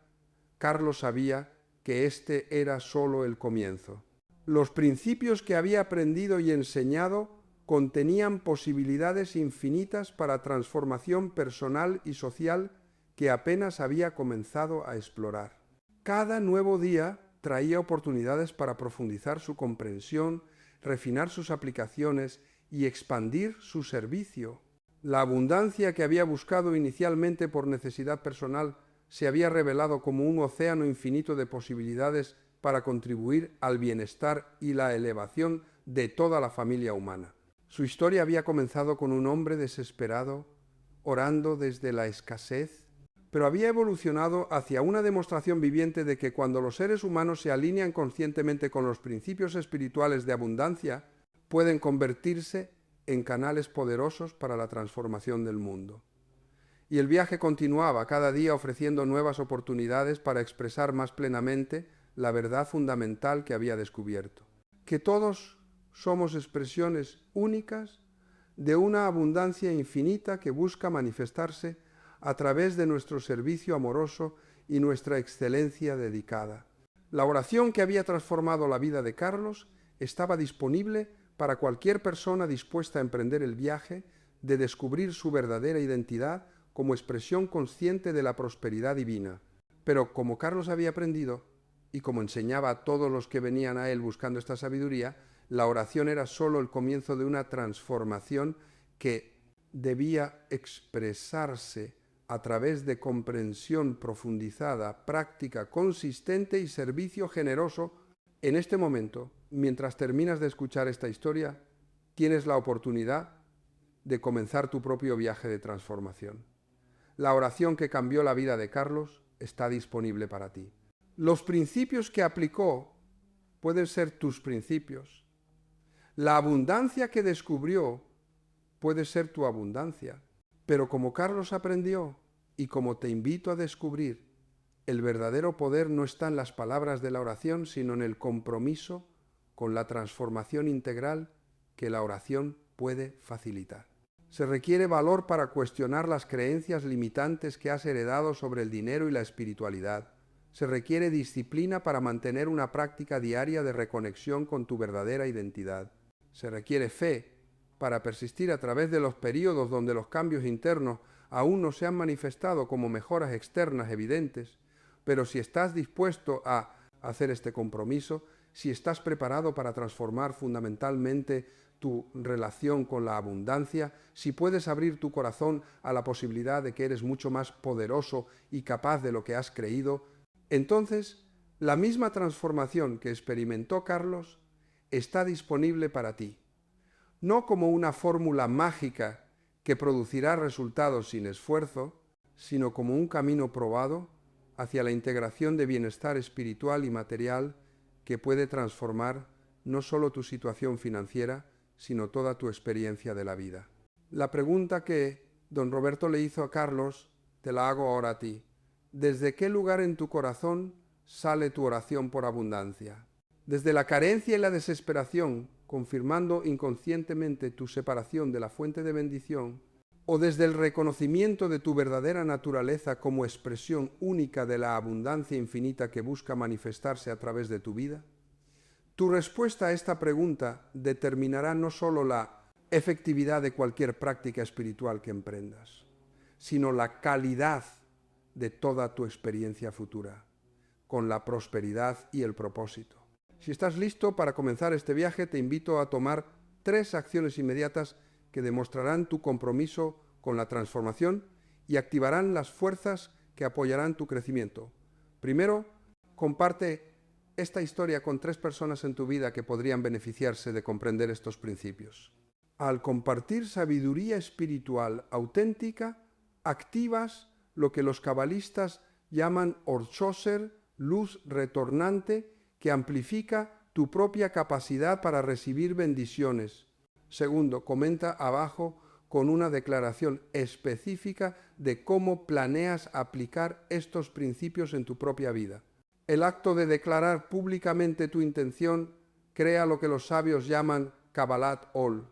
Carlos sabía que este era solo el comienzo. Los principios que había aprendido y enseñado contenían posibilidades infinitas para transformación personal y social que apenas había comenzado a explorar. Cada nuevo día traía oportunidades para profundizar su comprensión, refinar sus aplicaciones y expandir su servicio. La abundancia que había buscado inicialmente por necesidad personal se había revelado como un océano infinito de posibilidades para contribuir al bienestar y la elevación de toda la familia humana. Su historia había comenzado con un hombre desesperado, orando desde la escasez, pero había evolucionado hacia una demostración viviente de que cuando los seres humanos se alinean conscientemente con los principios espirituales de abundancia, pueden convertirse en canales poderosos para la transformación del mundo. Y el viaje continuaba cada día ofreciendo nuevas oportunidades para expresar más plenamente la verdad fundamental que había descubierto, que todos somos expresiones únicas de una abundancia infinita que busca manifestarse a través de nuestro servicio amoroso y nuestra excelencia dedicada. La oración que había transformado la vida de Carlos estaba disponible para cualquier persona dispuesta a emprender el viaje de descubrir su verdadera identidad como expresión consciente de la prosperidad divina. Pero como Carlos había aprendido, y como enseñaba a todos los que venían a él buscando esta sabiduría, la oración era solo el comienzo de una transformación que debía expresarse a través de comprensión profundizada, práctica, consistente y servicio generoso. En este momento, mientras terminas de escuchar esta historia, tienes la oportunidad de comenzar tu propio viaje de transformación. La oración que cambió la vida de Carlos está disponible para ti. Los principios que aplicó pueden ser tus principios. La abundancia que descubrió puede ser tu abundancia. Pero como Carlos aprendió, y como te invito a descubrir, el verdadero poder no está en las palabras de la oración, sino en el compromiso con la transformación integral que la oración puede facilitar. Se requiere valor para cuestionar las creencias limitantes que has heredado sobre el dinero y la espiritualidad. Se requiere disciplina para mantener una práctica diaria de reconexión con tu verdadera identidad. Se requiere fe para persistir a través de los períodos donde los cambios internos aún no se han manifestado como mejoras externas evidentes, pero si estás dispuesto a hacer este compromiso, si estás preparado para transformar fundamentalmente tu relación con la abundancia, si puedes abrir tu corazón a la posibilidad de que eres mucho más poderoso y capaz de lo que has creído, entonces la misma transformación que experimentó Carlos está disponible para ti. No como una fórmula mágica que producirá resultados sin esfuerzo, sino como un camino probado hacia la integración de bienestar espiritual y material que puede transformar no solo tu situación financiera, sino toda tu experiencia de la vida. La pregunta que don Roberto le hizo a Carlos, te la hago ahora a ti. ¿Desde qué lugar en tu corazón sale tu oración por abundancia? ¿Desde la carencia y la desesperación, confirmando inconscientemente tu separación de la fuente de bendición? ¿O desde el reconocimiento de tu verdadera naturaleza como expresión única de la abundancia infinita que busca manifestarse a través de tu vida? Tu respuesta a esta pregunta determinará no solo la efectividad de cualquier práctica espiritual que emprendas, sino la calidad de toda tu experiencia futura, con la prosperidad y el propósito. Si estás listo para comenzar este viaje, te invito a tomar 3 acciones inmediatas que demostrarán tu compromiso con la transformación y activarán las fuerzas que apoyarán tu crecimiento. Primero, comparte esta historia con 3 personas en tu vida que podrían beneficiarse de comprender estos principios. Al compartir sabiduría espiritual auténtica, activas lo que los cabalistas llaman Orchoser, luz retornante, que amplifica tu propia capacidad para recibir bendiciones. Segundo, comenta abajo con una declaración específica de cómo planeas aplicar estos principios en tu propia vida. El acto de declarar públicamente tu intención crea lo que los sabios llaman Kabbalat Ol,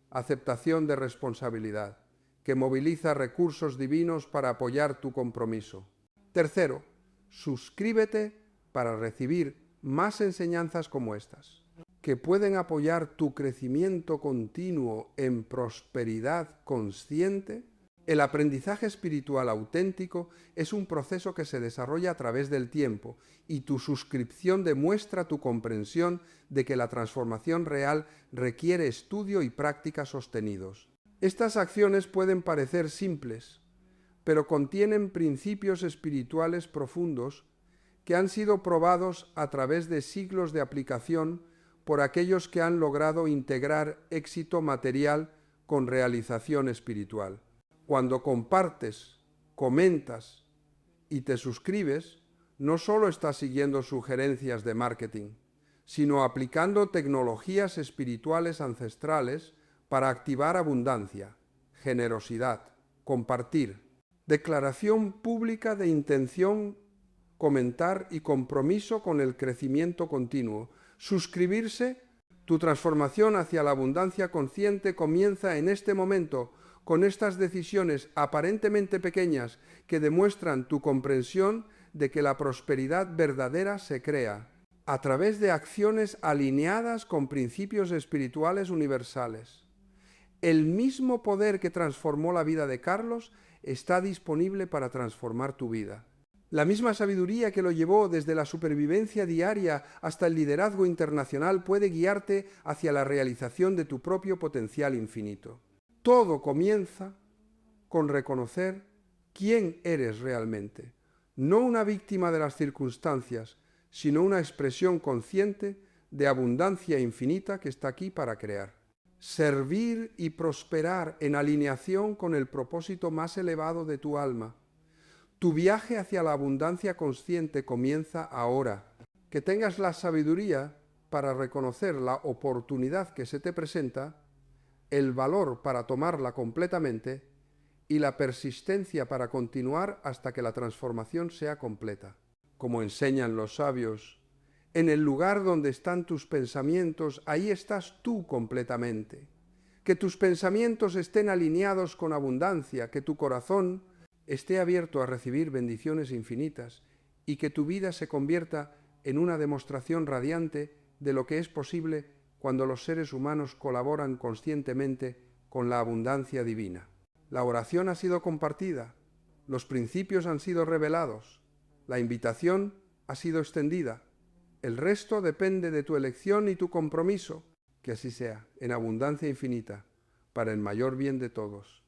aceptación de responsabilidad, que moviliza recursos divinos para apoyar tu compromiso. Tercero, suscríbete para recibir más enseñanzas como estas, que pueden apoyar tu crecimiento continuo en prosperidad consciente. El aprendizaje espiritual auténtico es un proceso que se desarrolla a través del tiempo y tu suscripción demuestra tu comprensión de que la transformación real requiere estudio y práctica sostenidos. Estas acciones pueden parecer simples, pero contienen principios espirituales profundos que han sido probados a través de siglos de aplicación por aquellos que han logrado integrar éxito material con realización espiritual. Cuando compartes, comentas y te suscribes, no solo estás siguiendo sugerencias de marketing, sino aplicando tecnologías espirituales ancestrales para activar abundancia, generosidad, compartir, declaración pública de intención, comentar y compromiso con el crecimiento continuo. Suscribirse, tu transformación hacia la abundancia consciente comienza en este momento con estas decisiones aparentemente pequeñas que demuestran tu comprensión de que la prosperidad verdadera se crea a través de acciones alineadas con principios espirituales universales. El mismo poder que transformó la vida de Carlos está disponible para transformar tu vida. La misma sabiduría que lo llevó desde la supervivencia diaria hasta el liderazgo internacional puede guiarte hacia la realización de tu propio potencial infinito. Todo comienza con reconocer quién eres realmente, no una víctima de las circunstancias, sino una expresión consciente de abundancia infinita que está aquí para crear. Servir y prosperar en alineación con el propósito más elevado de tu alma. Tu viaje hacia la abundancia consciente comienza ahora. Que tengas la sabiduría para reconocer la oportunidad que se te presenta, el valor para tomarla completamente y la persistencia para continuar hasta que la transformación sea completa. Como enseñan los sabios, en el lugar donde están tus pensamientos, ahí estás tú completamente. Que tus pensamientos estén alineados con abundancia, que tu corazón esté abierto a recibir bendiciones infinitas y que tu vida se convierta en una demostración radiante de lo que es posible cuando los seres humanos colaboran conscientemente con la abundancia divina. La oración ha sido compartida, los principios han sido revelados, La invitación ha sido extendida. El resto depende de tu elección y tu compromiso. Que así sea, en abundancia infinita, para el mayor bien de todos.